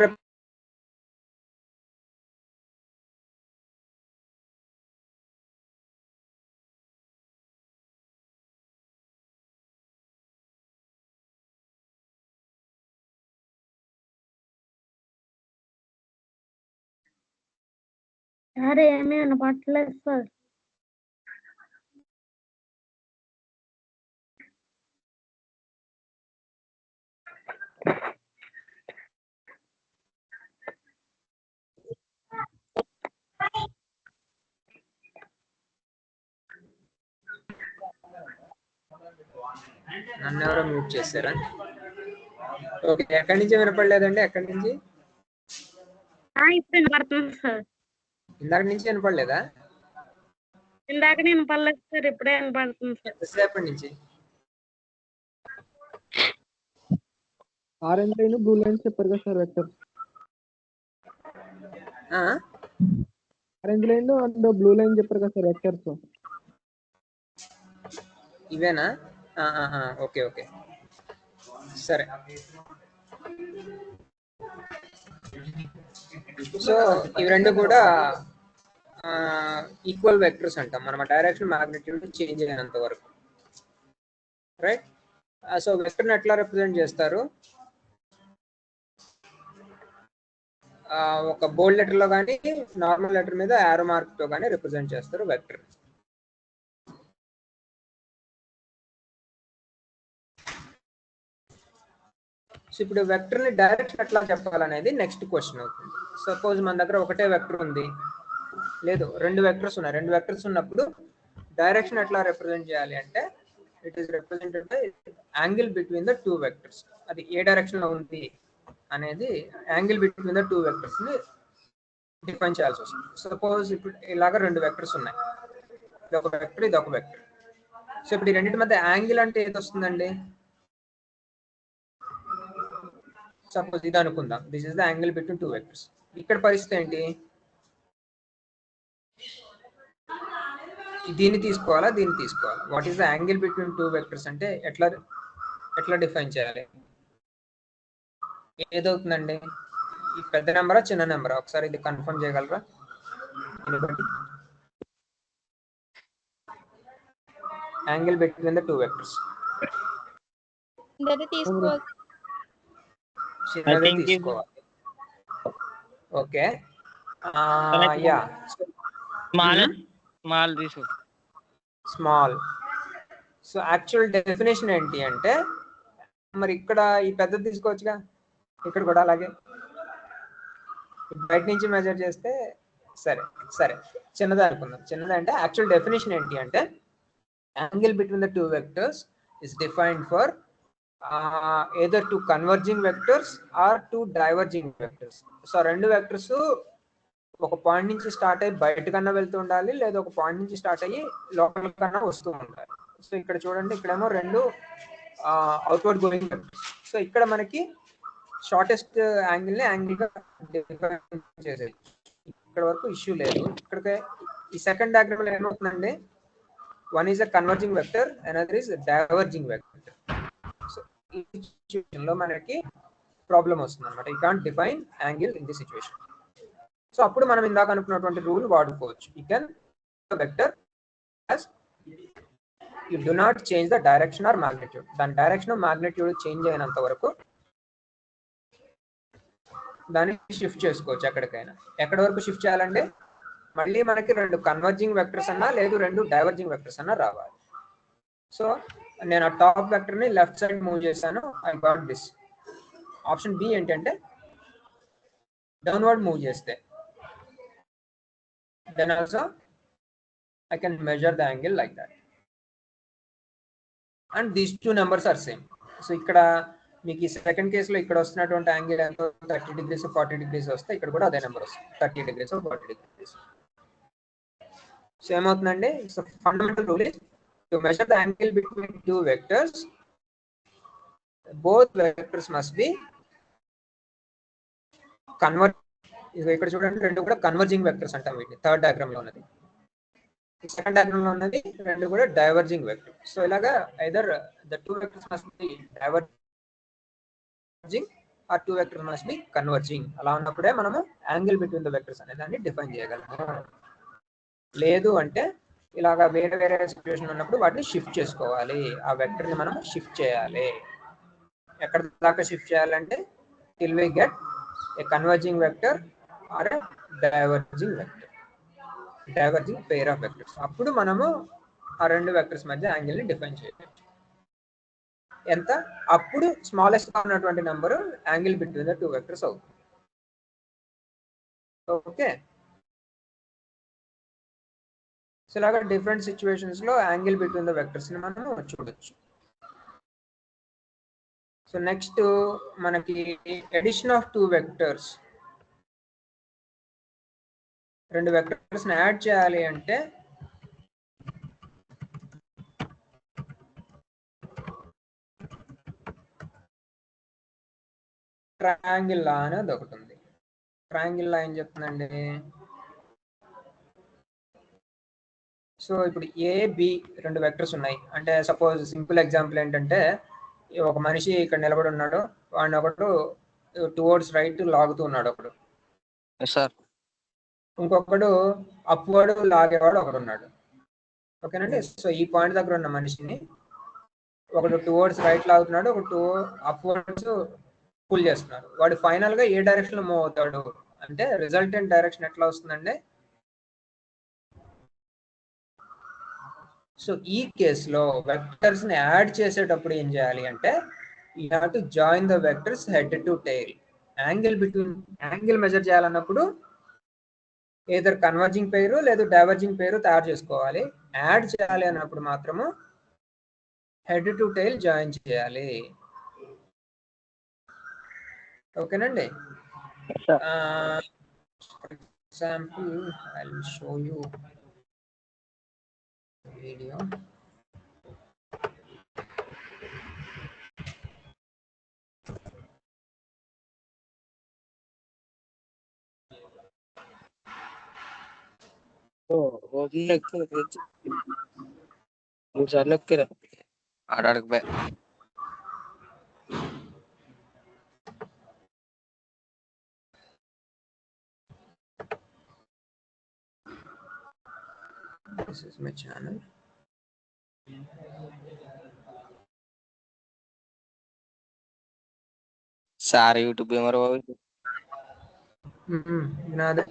సార్ ఏమీ వినపడట్లేదు సార్. నన్ను ఎవరో మ్యూట్ చేశారా? ఓకే. ఎక్కడి నుంచి వినపడలేదండి? ఎక్కడి నుంచి? ఇప్పుడు వినపడుతుంది సార్. ఇందాక నుంచి వినపడలేదా? ఇందాక వినపడలేదు సార్, ఇప్పుడే వినపడుతుంది సార్. ఎంతసేపటి నుంచి? ఆరెంజ్ లైన్ బ్లూ లైన్ చెప్పారు కదా sir vector. Orange line and blue line చెప్పారు కదా సార్ వెక్టర్స్. ఇవేనా? ఓకే ఓకే సరే. సో ఇవి రెండు కూడా ఈక్వల్ వెక్టర్స్ అంటాం మనం డైరెక్షన్ మాగ్నిట్యూడ్ చేంజ్ అయినంత వరకు. రైట్. సో వెక్టర్ని ఎట్లా రిప్రజెంట్ చేస్తారు? ఒక బోల్డ్ లెటర్ లో కానీ నార్మల్ లెటర్ మీద యారో మార్క్ తో కానీ రిప్రజెంట్ చేస్తారు వెక్టర్. సో ఇప్పుడు వెక్టర్ ని డైరెక్షన్ ఎట్లా చెప్పాలనేది నెక్స్ట్ క్వశ్చన్ అవుతుంది. సపోజ్ మన దగ్గర ఒకటే వెక్టర్ ఉంది, లేదు రెండు వెక్టర్స్ ఉన్నాయి. రెండు వెక్టర్స్ ఉన్నప్పుడు డైరెక్షన్ ఎట్లా రిప్రజెంట్ చేయాలి అంటే it is represented by angle between the two vectors. అది ఏ డైరెక్షన్ లో ఉంది అనేది angle between the two vectors ని డిఫైన్ చేయాల్సి వస్తుంది. సపోజ్ ఇప్పుడు ఇలాగ రెండు వెక్టర్స్ ఉన్నాయి, ఇది ఒక వెక్టర్, ఇది ఒక వెక్టర్. సో ఇప్పుడు ఈ రెండింటి మధ్య యాంగిల్ అంటే ఏది వస్తుందండి? సపోజ్ ఇది అనుకుందాం, this is the angle between two vectors. ఇక్కడ పరిస్థితి ఏంటి? దీన్ని తీసుకోవాలా, దీన్ని తీసుకోవాలా? What is the angle between two vectors అంటే ఎట్లా డిఫైన్ చేయాలి? ఏదవుతుందండి? ఈ పెద్ద నెంబరా చిన్న నెంబరా? ఒకసారి ఇది కన్ఫర్మ్ చేయగలరా? Angle between the two vectors చిన్నదే తీసుకోవాలి. Okay. Yeah small. So actual definition ఏంటి అంటే మరి ఇక్కడ ఈ పెద్దది తీసుకోవచ్చుగా, ఇక్కడ కూడా అలాగే బయట నుంచి మెజర్ చేస్తే సరే సరే చిన్నదే అనుకుందాం. చిన్నది అంటే యాక్చువల్ డెఫినేషన్ ఏంటి అంటే angle between the two vectors is defined for either two converging vectors or two diverging vectors. So రెండు వెక్టర్స్ ఒక పాయింట్ నుంచి స్టార్ట్ అయ్యి బయట కన్నా వెళ్తూ ఉండాలి, లేదా ఒక పాయింట్ నుంచి స్టార్ట్ అయ్యి లోపల కన్నా వస్తూ ఉండాలి. సో ఇక్కడ చూడండి, ఇక్కడేమో రెండు అవుట్వర్డ్ గోయింగ్ వెక్టర్స్. సో ఇక్కడ మనకి షార్టెస్ట్ యాంగిల్ ని యాంగిల్ గా డిఫైన్ చేసేది, ఇక్కడ వరకు ఇష్యూ లేదు. ఇక్కడికి ఈ సెకండ్ డయాగ్రామ్ లో ఏమవుతుందండి, one is a converging vector, another is diverging vector. So ఈ సిచ్యువేషన్ లో మనకి ప్రాబ్లం వస్తుంది అనమాట. You can't define angle in the situation. So అప్పుడు మనం ఇందాక అనుకున్నటువంటి రూల్ వాడుకోవచ్చు. You can vector as you do not change the direction or magnitude. దాని డైరెక్షన్ మాగ్నిట్యూడ్ చేంజ్ అయినంత వరకు దాన్ని షిఫ్ట్ చేసుకోవచ్చు ఎక్కడికైనా. ఎక్కడి వరకు షిఫ్ట్ చేయాలంటే మళ్ళీ మనకి రెండు కన్వర్జింగ్ వెక్టర్స్ అన్నా లేదు రెండు డైవర్జింగ్ వెక్టర్స్ అన్నా రావాలి. సో నేను ఆ టాప్ వెక్టర్ ని లెఫ్ట్ సైడ్ మూవ్ చేశాను. I got this. Option B ఏంటంటే డౌన్వర్డ్ మూవ్ చేస్తే then also I can measure the angle like that, and these two numbers are same. So ఇక్కడ మీకు ఈ సెకండ్ కేసులో ఇక్కడ వస్తున్నటువంటి యాంగిల్ ఎంతో 30 degrees 40 degrees వస్తే ఇక్కడ కూడా అదే నెంబర్ వస్తుంది, 30 degrees 40 degrees. సో ఏమవుతుందండి, so fundamental rule is to measure the angle between two vectors both vectors must B convert. ఇక్కడ చూడండి రెండు కూడా కన్వర్జింగ్ వెక్టర్స్ అంటాం వీటిని. థర్డ్ డయాగ్రామ్ లో ఉన్నది, సెకండ్ డయాగ్రామ్ లో ఉన్నది రెండు కూడా డైవర్జింగ్ వెక్టర్. సో ఇలాగా either the two vectors must be diverging or two vectors must be converging. అలా ఉన్నప్పుడే మనము యాంగిల్ బిట్వీన్ ద వెక్టర్స్ అనే దాన్ని డిఫైన్ చేయగలము. లేదు అంటే ఇలాగా వేరే వేరే సిచ్యువేషన్ ఉన్నప్పుడు వాటిని షిఫ్ట్ చేసుకోవాలి. ఆ వెక్టర్ ని మనం షిఫ్ట్ చేయాలి. ఎక్కడ దాకా షిఫ్ట్ చేయాలంటే till we get a converging vector or a diverging vector, diverging pair of vectors. అప్పుడు మనము ఆ రెండు వెక్టర్స్ మధ్య యాంగిల్ ని డిఫైన్ చేయవచ్చు. ఎంత అప్పుడు స్మాలెస్ట్ గా ఉన్నటువంటి number angle between the two vectors అవుతుంది. ఓకే, సో ఇలాగా different situations low angle between the vectors ని మనం చూడొచ్చు. సో నెక్స్ట్ మనకి ఎడిషన్ ఆఫ్ టూ వెక్టర్స్, రెండు వెక్టర్స్ ని యాడ్ చేయాలి అంటే ట్రయాంగిల్ లా అనేది ఒకటి ఉంది. ట్రయాంగిల్ లా ఏం చెప్తుందండి, సో ఇప్పుడు ఏ బి రెండు వెక్టర్స్ ఉన్నాయి అంటే సపోజ్ సింపుల్ ఎగ్జాంపుల్ ఏంటంటే ఒక మనిషి ఇక్కడ నిలబడి ఉన్నాడు, వాడిని ఒకడు టువర్డ్స్ రైట్ లాగుతూ ఉన్నాడు ఒకడు, ఇంకొకడు అప్వర్డ్ లాగేవాడు ఒకడు ఉన్నాడు. ఓకేనండి, సో ఈ పాయింట్ దగ్గర ఉన్న మనిషిని ఒకడు టువర్డ్స్ రైట్ లాగుతున్నాడు, ఒకటి అప్వర్డ్స్ పుల్ చేస్తున్నాడు. వాడు ఫైనల్ గా ఏ డైరెక్షన్ లో మూవ్ అవుతాడు అంటే రిజల్టెంట్ డైరెక్షన్ ఎట్లా వస్తుందండి. సో ఈ కేసులో వెక్టర్స్ ని యాడ్ చేసేటప్పుడు ఏం చేయాలి అంటే you have to join the vectors head to tail. Angle measure చేయాలన్నప్పుడు ఏదర్ కన్వర్జింగ్ పేరు లేదు డైవర్జింగ్ పేరు తయారు చేసుకోవాలి. యాడ్ చేయాలి అన్నప్పుడు మాత్రము హెడ్ టు టెయిల్ జాయిన్ చేయాలి. ఓకేనండి, for example I will show you video. ఆడబే This is my channel. Sir YouTube ఏమరు బాబు నాదే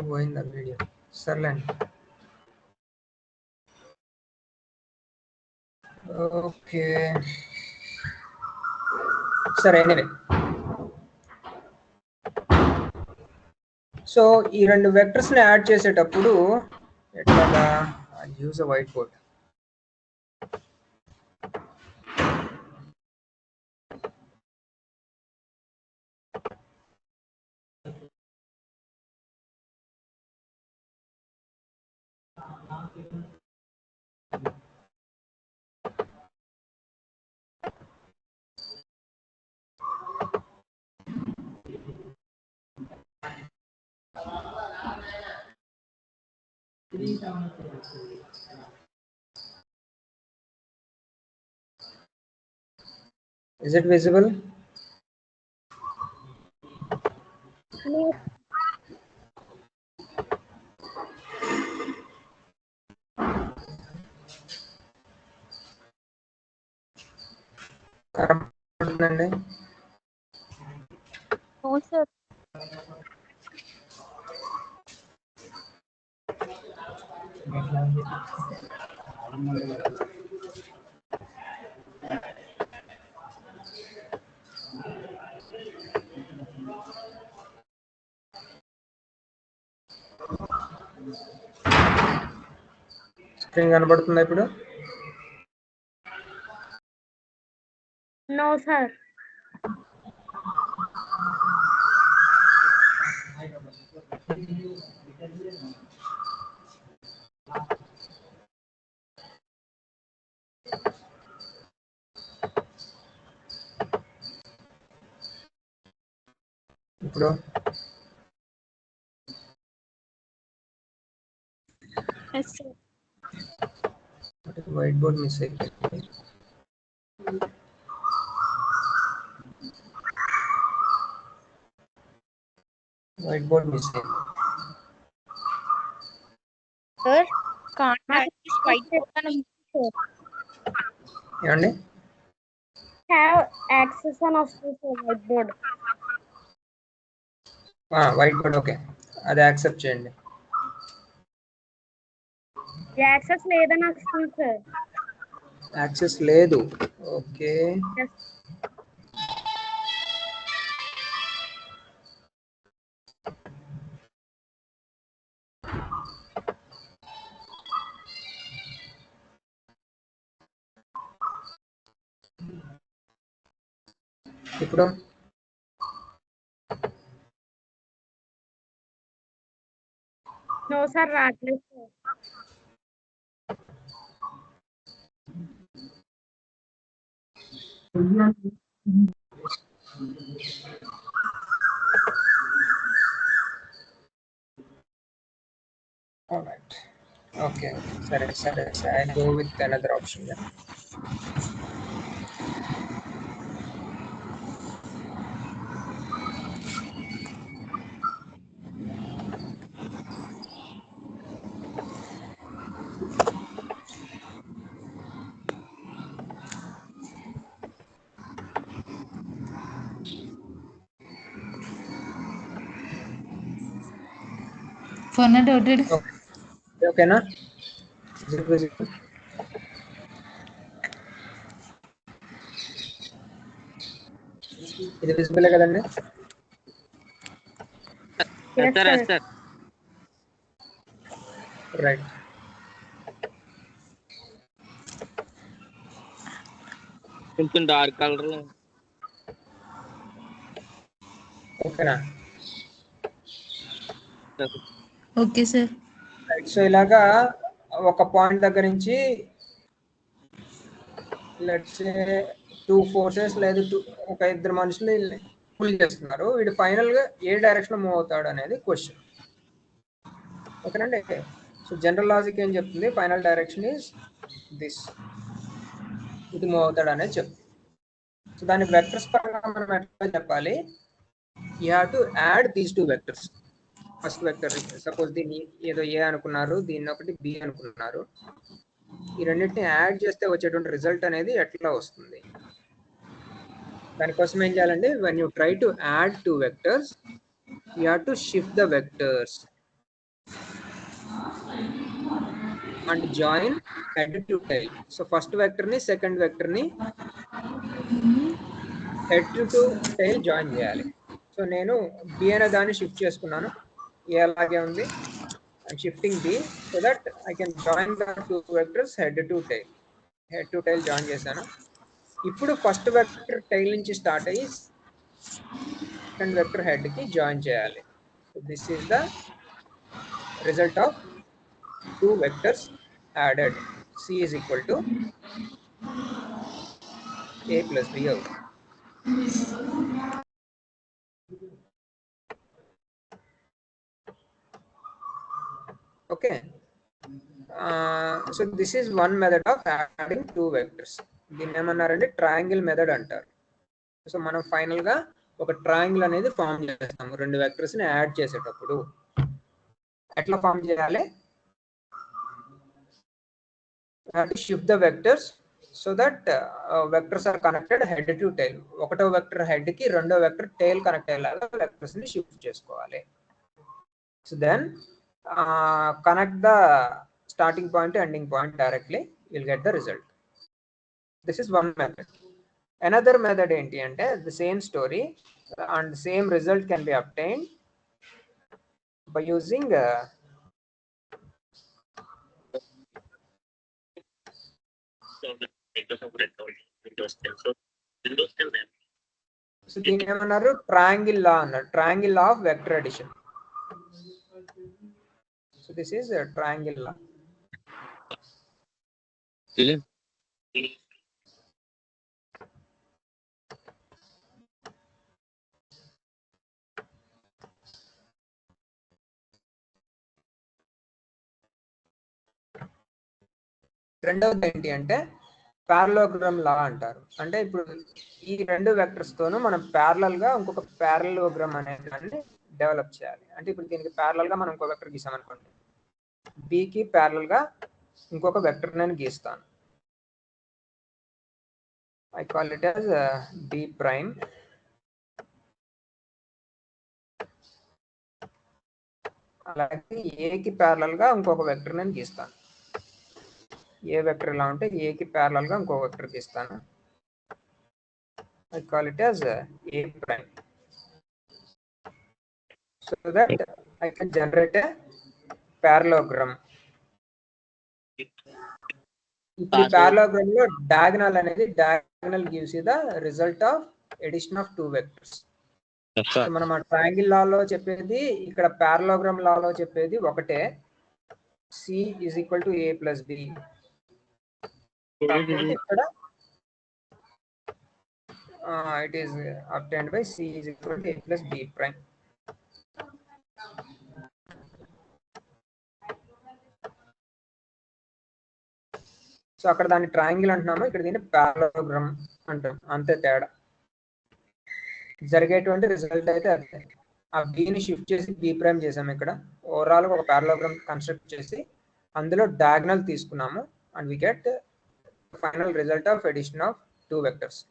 పోయిందా వీడియో. సర్లేండి, ఓకే సరే. ఎనీవే, సో ఈ రెండు వెక్టర్స్ ని యాడ్ చేసేటప్పుడు ఎట్లాగా use a white board. Is it visible? కనపడుతుందండి? No sir. స్క్రీన్ కనబడుతుందా ఇప్పుడు? No sir. ఇప్పుడు yes sir. White board miss అయిపోయింది. వైట్ బోర్డ్ మిస్ అయింది. సార్ కాంటాక్ట్ వైట్ ఏమండి? హ్యావ్ యాక్సెస్ అని వస్తుంది sir white board. White board okay, అది యాక్సెప్ట్ చేయండి. యాక్సెస్ లేదని వస్తుంది సార్. యాక్సెస్ లేదు. ఓకే, ఇప్పుడు నో సార్ రావట్లేదు సార్. alright. Okay, సరే సరే సరే, I go with another option then. ఓకేనా? ఇది విజిబుల్ కదండి? రైట్. కొంచెం డార్క్ కలర్. ఓకేనా? Okay sir. రైట్. సో ఇలాగా ఒక పాయింట్ దగ్గర నుంచి లెట్స్ సే 2 ఫోర్సెస్ లేదు ఒక ఇద్దరు మనుషులు పుల్ చేస్తున్నారు. వీడు ఫైనల్ గా ఏ డైరెక్షన్ మూవ్ అవుతాడు అనేది క్వశ్చన్. ఓకేనండి? సో జనరల్ లాజిక్ ఏం చెప్తుంది? ఫైనల్ డైరెక్షన్ ఈస్ దిస్, ఇది మూవ్ అవుతాడు అనేది చెప్తుంది. సో దాని వెక్టర్స్ పరంగా మనం ఎట్లా చెప్పాలి? You have to add these 2 vectors. First vector suppose దీన్ని ఏదో ఏ అనుకున్నారు, దీన్ని ఒకటి బి అనుకున్నారు. ఈ రెండింటిని యాడ్ చేస్తే వచ్చేటువంటి రిజల్ట్ అనేది ఎట్లా వస్తుంది? దానికోసం ఏం చేయాలండి? when you try to add 2 vectors, you have to shift the vectors and join head to tail. So first vector ni second vector ni head to tail join చేయాలి. సో నేను బి అనే దాన్ని షిఫ్ట్ చేసుకున్నాను, ఏ అలాగే ఉంది. I'm shifting B so that I can join the 2 vectors head to tail join చేశాను. ఇప్పుడు first vector tile నుంచి స్టార్ట్ అయ్యి సెకండ్ వెక్టర్ హెడ్ కి జాయిన్ చేయాలి. This is the result of 2 vectors added. C is equal to A plus B అవుతుంది. Okay, so this is one method of adding two vectors. దీన్ని ఏమన్నారంటే triangle method అంటారు. So మనం final గా ఒక triangle అనేది ఫామ్ చేస్తాము రెండు వెక్టర్స్ ని యాడ్ చేసేటప్పుడు. ఎట్లా ఫామ్ చేయాలి? Shift the vectors so that vectors are connected head to tail. ఒకటో వెక్టర్ హెడ్ కి రెండో వెక్టర్ టైల్ కనెక్ట్ అయ్యేలాగా వెక్టర్స్ ని షిఫ్ట్ చేసుకోవాలి. So then connect the starting point to ending point directly, you'll get the result. This is one method. Another method enti ante the same story and the same result can be obtained by using so దీన్ని ఏమన్నారు? Triangle లా అన్నారు. Triangle law of vector addition. So this is a triangle law. రెండవది ఏంటి అంటే parallelogram లా అంటారు. అంటే ఇప్పుడు ఈ రెండు వెక్టర్స్ తోను మనం ప్యారలల్ గా ఇంకొక పారలోగ్రామ్ అనే దాన్ని డెవలప్ చేయాలి. అంటే ఇప్పుడు దీనికి ప్యారలల్ గా మనం ఇంకో వెక్టర్ గీసామనుకోండి, బి కి ప్యారలల్ గా ఇంకొక వెక్టర్ నేను గీస్తాను. I call it as B prime. అలాగే ఏకి ప్యారలల్ గా ఇంకొక వెక్టర్ నేను గీస్తాను. ఏ వెక్టర్ ఇలా ఉంటే ఏకి ప్యారలల్ గా ఇంకొక వెక్టర్ గీస్తాను. I call it as A prime. So that I can generate a parallelogram. ఇప్పుడు parallelogram లో diagonal అనేది diagonal gives you the result of addition of two vectors. So మనం ఆ ట్రయాంగిల్ లాలో చెప్పేది ఇక్కడ పారలోగ్రామ్ లాలో చెప్పేది ఒకటే. C is equal to a plus b. ఇక్కడ it is obtained by c is equal to a plus b prime. So అక్కడ దాన్ని ట్రయాంగిల్ అంటున్నాము, ఇక్కడ దీన్ని పారలోగ్రామ్ అంటాం. అంతే తేడా. జరిగేటువంటి రిజల్ట్ అయితే అదే. ఆ బిని షిఫ్ట్ చేసి బి ప్రైమ్ చేసాము. ఇక్కడ ఓవరాల్ ఒక పారలోగ్రామ్ కన్స్ట్రక్ట్ చేసి అందులో డయాగనల్ తీసుకున్నాము and we get final result of addition of two vectors.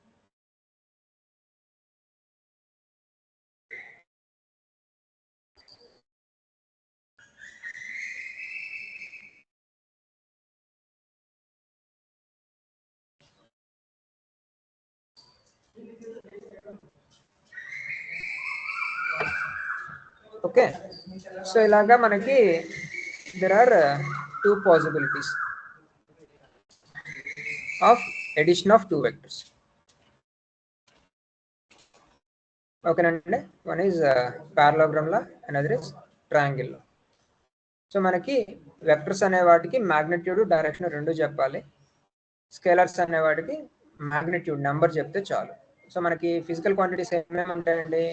Okay, so ఇలాగా మనకి there are two possibilities of addition of two vectors. ఓకేనండి, one is parallelogram law, another is triangle law. So మనకి vectors అనే వాటికి magnitude direction రెండు చెప్పాలి. Scalers అనే వాటికి మ్యాగ్నిట్యూడ్ నెంబర్ చెప్తే చాలు. సో మనకి ఫిజికల్ క్వాంటిటీస్ ఏమేమి ఉంటాయండి?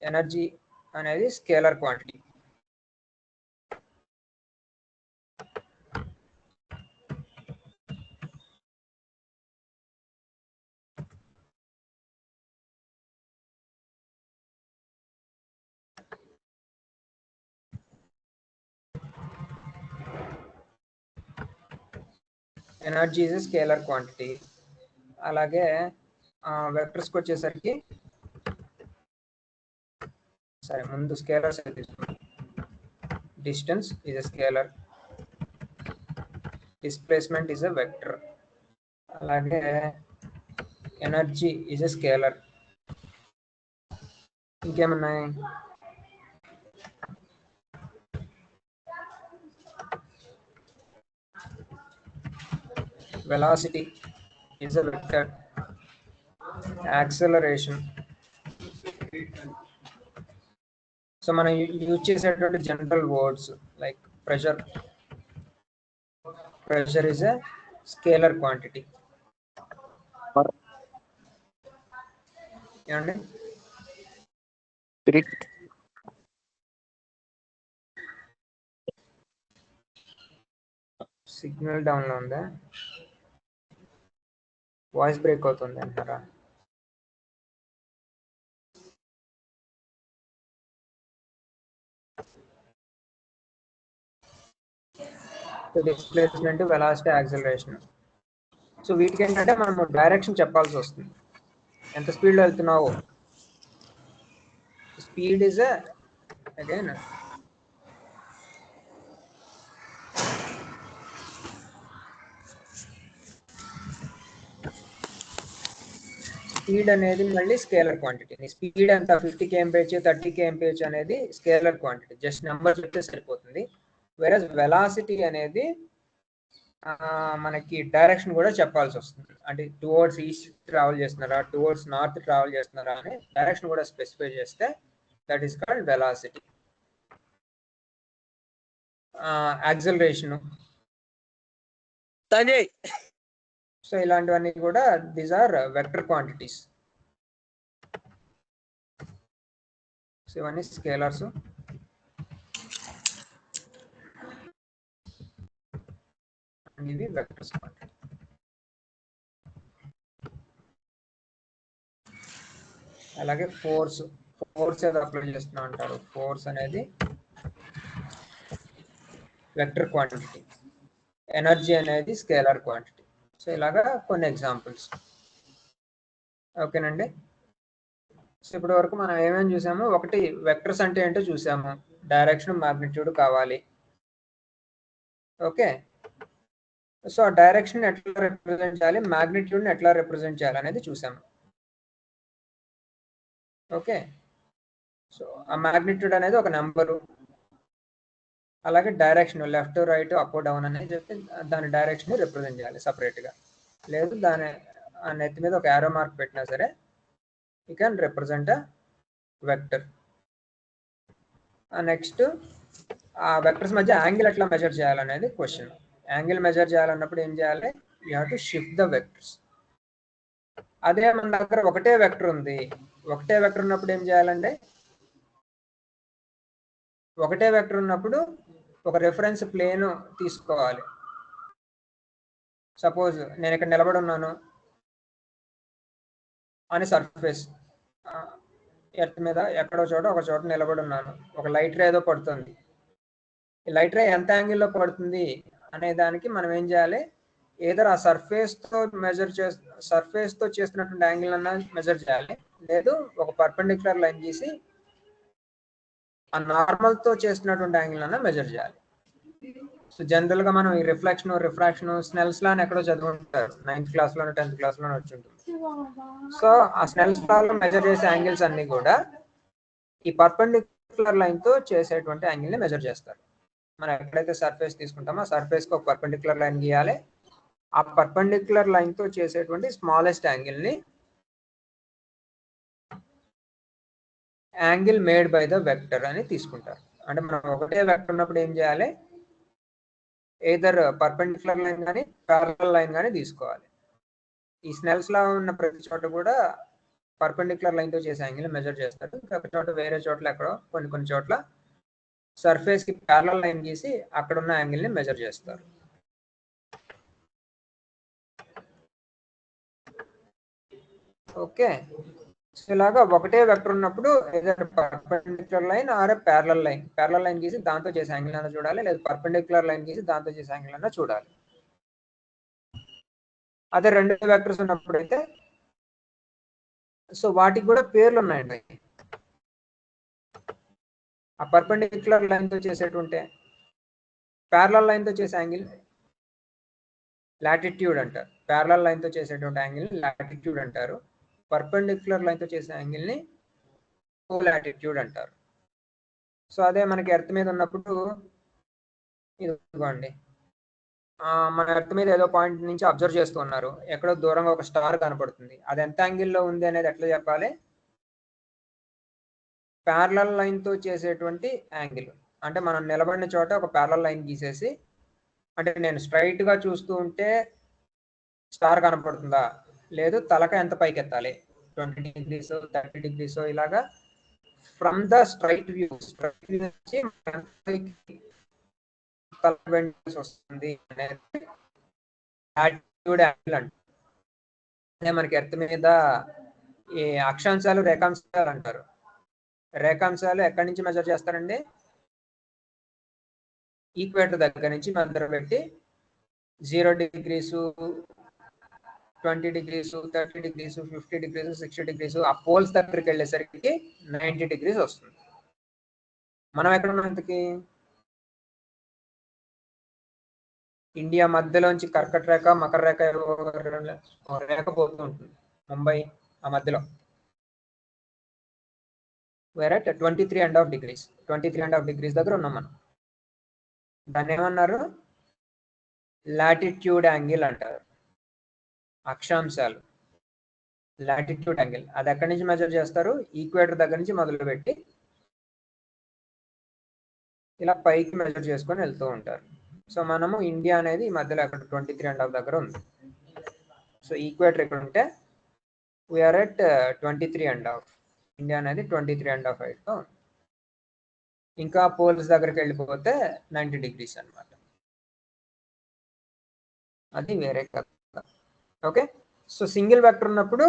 ఎనర్జీ అనేది scalar quantity. Energy is scalar quantity. అలాగే వెక్టర్స్కి వచ్చేసరికి, సరే ముందు స్కేలర్స్ తీసుకుంటాం. Distance is a scalar, displacement is a vector, అలాగే ఎనర్జీ ఈజ్ ఎ స్కేలర్. ఇంకేమున్నాయి? velocity is a vector, acceleration. So మనం యూజ్ చేసేటువంటి general words like pressure. Pressure is a scalar quantity. ఏమండి? సిగ్నల్ డౌన్ లో ఉందా? Voice break అవుతుంది అంటారా? So displacement, velocity, acceleration. So వీటికి ఏంటంటే మనం డైరెక్షన్ చెప్పాల్సి వస్తుంది. ఎంత స్పీడ్లో వెళ్తున్నావు. స్పీడ్ ఇస్ అగైన్ స్పీడ్ అనేది మళ్ళీ స్కేలర్ క్వాంటిటీ. స్పీడ్ ఎంత 50 kmph 30 kmph అనేది స్కేలర్ క్వాంటిటీ, జస్ట్ నెంబర్ చెప్తే సరిపోతుంది. వేరస్ వెలాసిటీ అనేది మనకి డైరెక్షన్ కూడా చెప్పాల్సి వస్తుంది. అంటే టువర్డ్స్ ఈస్ట్ ట్రావెల్ చేస్తున్నారా, టువర్డ్స్ నార్త్ ట్రావెల్ చేస్తున్నారా అని డైరెక్షన్ కూడా స్పెసిఫై చేస్తే that is called velocity. Acceleration. So ఇలాంటివన్నీ కూడా these are vector quantities. So ఇవన్నీ స్కేలర్స్. ఇది వెక్టర్స్ క్వాంటిటీ. అలాగే ఫోర్స్ ఏదో అప్లై చేస్తున్నా అంటారు. ఫోర్స్ అనేది వెక్టర్ క్వాంటిటీ. ఎనర్జీ అనేది స్కేలర్ క్వాంటిటీ. సో ఇలాగా కొన్ని ఎగ్జాంపుల్స్. ఓకేనండి. సో ఇప్పటి వరకు మనం ఏమేమి చూసాము? ఒకటి వెక్టర్స్ అంటే ఏంటో చూసాము. డైరెక్షన్, మాగ్నిట్యూడ్ కావాలి. ఓకే. సో ఆ డైరెక్షన్ ఎట్లా రిప్రజెంట్ చేయాలి, మాగ్నిట్యూడ్ని ఎట్లా రిప్రజెంట్ చేయాలి అనేది చూసాము. ఓకే. సో ఆ మాగ్నిట్యూడ్ అనేది ఒక నెంబరు. అలాగే direction left, right, up, down అనేది చెప్తే దాని డైరెక్షన్ రిప్రజెంట్ చేయాలి సపరేట్గా. లేదు దాని ఆ నెత్తి మీద ఒక యారో మార్క్ పెట్టినా సరే you can represent a vector. Next ఆ వెక్టర్స్ మధ్య యాంగిల్ ఎట్లా మెజర్ చేయాలనేది క్వశ్చన్. యాంగిల్ మెజర్ చేయాలన్నప్పుడు ఏం చేయాలి? You have to shift the vectors. అదే మన దగ్గర ఒకటే వెక్టర్ ఉంది. ఒకటే వెక్టర్ ఉన్నప్పుడు ఏం చేయాలంటే, ఒకటే వెక్టర్ ఉన్నప్పుడు ఒక రెఫరెన్స్ ప్లేన్ తీసుకోవాలి. సపోజ్ నేను ఇక్కడ నిలబడి ఉన్నాను అని సర్ఫేస్ ఎర్త్ మీద ఎక్కడో చోట ఒక చోట నిలబడి ఉన్నాను. ఒక లైట్ రే ఏదో పడుతుంది. ఈ లైట్ రే ఎంత యాంగిల్లో పడుతుంది అనే దానికి మనం ఏం చేయాలి? ఏదర్ ఆ సర్ఫేస్ తో చేస్తున్నటువంటి యాంగిల్ అన్నా మెజర్ చేయాలి, లేదు ఒక పర్పెండిక్యులర్ లైన్ గీసి ఆ నార్మల్ తో చేస్తున్నటువంటి యాంగిల్ అన్నా మెజర్ చేయాలి. సో జనరల్ గా మనం ఈ రిఫ్రాక్షన్ స్నెల్స్ లా ఎక్కడో చదువుకుంటారు. 9th క్లాస్లోనో 10th క్లాస్లోనో వచ్చి ఉంటుంది. సో ఆ స్నెల్స్ లాలో మెజర్ చేసే యాంగిల్స్ అన్ని కూడా ఈ పర్పెండిక్యులర్ లైన్ తో చేసేటువంటి యాంగిల్ ని మెజర్ చేస్తారు. మనం ఎక్కడైతే సర్ఫేస్ తీసుకుంటామో ఆ సర్ఫేస్ కి ఒక పర్పెండిక్యులర్ లైన్ గీయాలి. ఆ పర్పెండిక్యులర్ లైన్ తో చేసేటువంటి స్మాలెస్ట్ యాంగిల్ ని angle made by the vector అని తీసుకుంటారు. అంటే మనం ఒకటే వెక్టర్ ఉన్నప్పుడు ఏం చేయాలి? ఏదర్ పర్పెండిక్యులర్ లైన్ కానీ ప్యారలల్ లైన్ కానీ తీసుకోవాలి. ఈ స్నెల్స్ లా ఉన్న ప్రతి చోట కూడా పర్పెండిక్యులర్ లైన్ తో చేసే యాంగిల్ మెజర్ చేస్తారు. ఒక చోట వేరే చోట్ల ఎక్కడో కొన్ని చోట్ల సర్ఫేస్ కి ప్యారలల్ లైన్ గీసి అక్కడ ఉన్న యాంగిల్ ని మెజర్ చేస్తారు. ఓకే. సో ఇలాగా ఒకటే వెక్టర్ ఉన్నప్పుడు ఏదైనా perpendicular line or parallel line గీసి దాంతో చేసే యాంగిల్ అన్నా చూడాలి, లేదా పర్పెండిక్యులర్ లైన్ గీసి దాంతో చేసే యాంగిల్ అన్నా చూడాలి. అదే రెండు వెక్టర్స్ ఉన్నప్పుడు అయితే సో వాటికి కూడా పేర్లు ఉన్నాయండి. ఆ పర్పెండిక్యులర్ లైన్ తో చేసేటువంటి ప్యారలల్ లైన్ తో చేసే యాంగిల్ లాటిట్యూడ్ అంటారు. ప్యారలల్ లైన్ తో చేసేటువంటి యాంగిల్ లాటిట్యూడ్ అంటారు. పర్పెండిక్యులర్ లైన్ తో చేసే యాంగిల్ ని కోలాటిట్యూడ్ అంటారు. సో అదే మనకి ఎర్త్ మీద ఉన్నప్పుడు ఇదిగోండి, మన ఎర్త్ మీద ఏదో పాయింట్ నుంచి అబ్జర్వ్ చేస్తూ ఉన్నారు. ఎక్కడో దూరంగా ఒక స్టార్ కనపడుతుంది. అది ఎంత యాంగిల్లో ఉంది అనేది ఎట్లా చెప్పాలి? ప్యారలల్ లైన్ తో చేసేటువంటి యాంగిల్. అంటే మనం నిలబడిన చోట ఒక ప్యారలల్ లైన్ గీసేసి, అంటే నేను స్ట్రైట్ గా చూస్తూ ఉంటే స్టార్ కనపడుతుందా, లేదు తలక ఎంత పైకి ఎత్తాలి, 20 degrees 30 degrees ఇలాగా ఫ్రమ్ ద స్ట్రైట్ వ్యూ నుంచి వస్తుంది అనేది లాటిట్యూడ్ యాంగిల్ అంటారు. అదే మనకి ఎర్త్ మీద ఈ అక్షాంశాలు రేఖాంశాలు అంటారు. రేఖాంశాలు ఎక్కడి నుంచి మెజర్ చేస్తారండి? ఈక్వేటర్ దగ్గర నుంచి మధ్య పెట్టి 0 degrees 20 degrees 30 degrees 50 degrees 60 degrees ఆ పోల్స్ దగ్గరికి వెళ్ళేసరికి 90 degrees వస్తుంది. మనం ఎక్కడ ఉన్నాం ఇంతకి? ఇండియా మధ్యలోంచి కర్కట రేఖ మకర రేఖ రేఖ పోతూ ఉంటుంది ముంబై ఆ మధ్యలో. వేరే 23.5 degrees 23.5 degrees దగ్గర ఉన్నాం మనం. దాన్ని ఏమన్నారు? లాటిట్యూడ్ యాంగిల్ అంటారు. అక్షాంశాలు లాటిట్యూడ్ యాంగిల్ అది ఎక్కడి నుంచి మెజర్ చేస్తారు? ఈక్వేటర్ దగ్గర నుంచి మొదలు పెట్టి ఇలా పైకి మెజర్ చేసుకొని వెళ్తూ ఉంటారు. సో మనము ఇండియా అనేది ఈ మధ్యలో అక్కడ 23.5 దగ్గర ఉంది. సో ఈక్వేటర్ ఇక్కడ ఉంటే వీఆర్ ఎట్ 23.5. ఇండియా అనేది 23.5 హైట్లో ఉంది. ఇంకా పోల్స్ దగ్గరికి వెళ్ళిపోతే 90 degrees అనమాట. అది వేరే కథ. ఓకే, సో సింగిల్ వెక్టర్ ఉన్నప్పుడు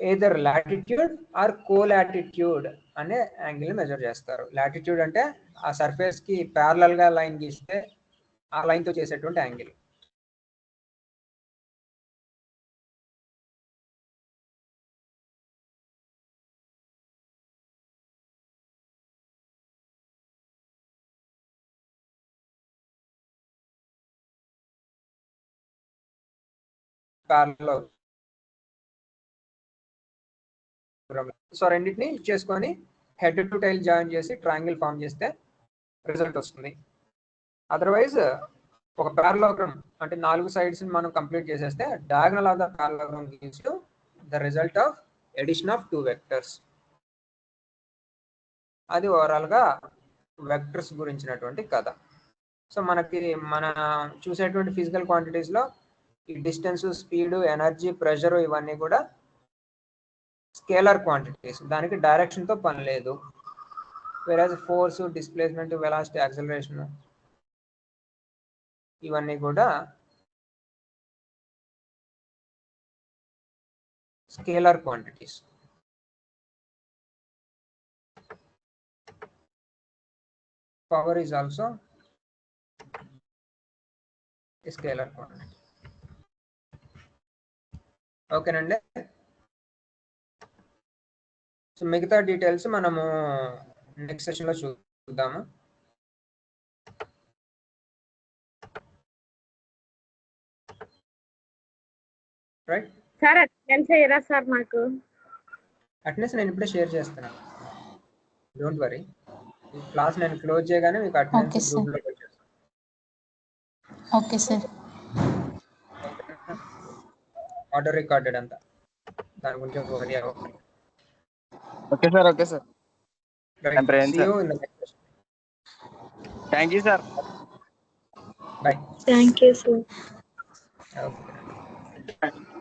ఏదర్ లాటిట్యూడ్ ఆర్ కోలాటిట్యూడ్ అనే యాంగిల్ మెజర్ చేస్తారు. లాటిట్యూడ్ అంటే ఆ సర్ఫేస్ కి ప్యారలల్ గా లైన్ గీస్తే ఆ లైన్ తో చేసేటువంటి యాంగిల్. ప్యారలల్ సో రెండింటిని చేసుకొని హెడ్ టు టైల్ జాయిన్ చేసి ట్రయాంగిల్ ఫామ్ చేస్తే రిజల్ట్ వస్తుంది. అదర్వైజ్ ఒక పారలోగ్రామ్ అంటే 4 sides మనం కంప్లీట్ చేసేస్తే diagonal of the parallelogram gives you the result of addition of 2 vectors. అది ఓవరాల్ గా వెక్టర్స్ గురించినటువంటి కథ. సో మనకి మన చూసేటువంటి ఫిజికల్ క్వాంటిటీస్ లో ఈ డిస్టెన్స్, స్పీడ్, ఎనర్జీ, ప్రెషర్ ఇవన్నీ కూడా స్కేలర్ క్వాంటిటీస్. దానికి డైరెక్షన్ తో పని లేదు. వేరేజ్ ఫోర్స్, డిస్ప్లేస్మెంట్, వెలాసిటీ, యాక్సిలరేషన్ ఇవన్నీ కూడా scalar quantities. Power is also scalar quantity. ఓకేనండి. సో మిగతా డీటెయిల్స్ మనము నెక్స్ట్ సెషన్ లో చూద్దాము. రైట్ సార్ అటెండెన్స్ చేయరా సార్ మాకు? అటెండెన్స్ నేను ఇప్పుడే షేర్ చేస్తాను, డోంట్ వరీ. ఈ క్లాస్ నేను క్లోజ్ చేయగానే మీకు అటెండెన్స్ గ్రూప్ లో వచ్చేస్తాను. Okay sir. ఆటో రికార్డెడ్ అంతా, దాని గురించి వరీ అవ్వకండి. Okay sir. Okay sir. See you in the next session. Thank you sir. Bye. Thank you sir. Okay.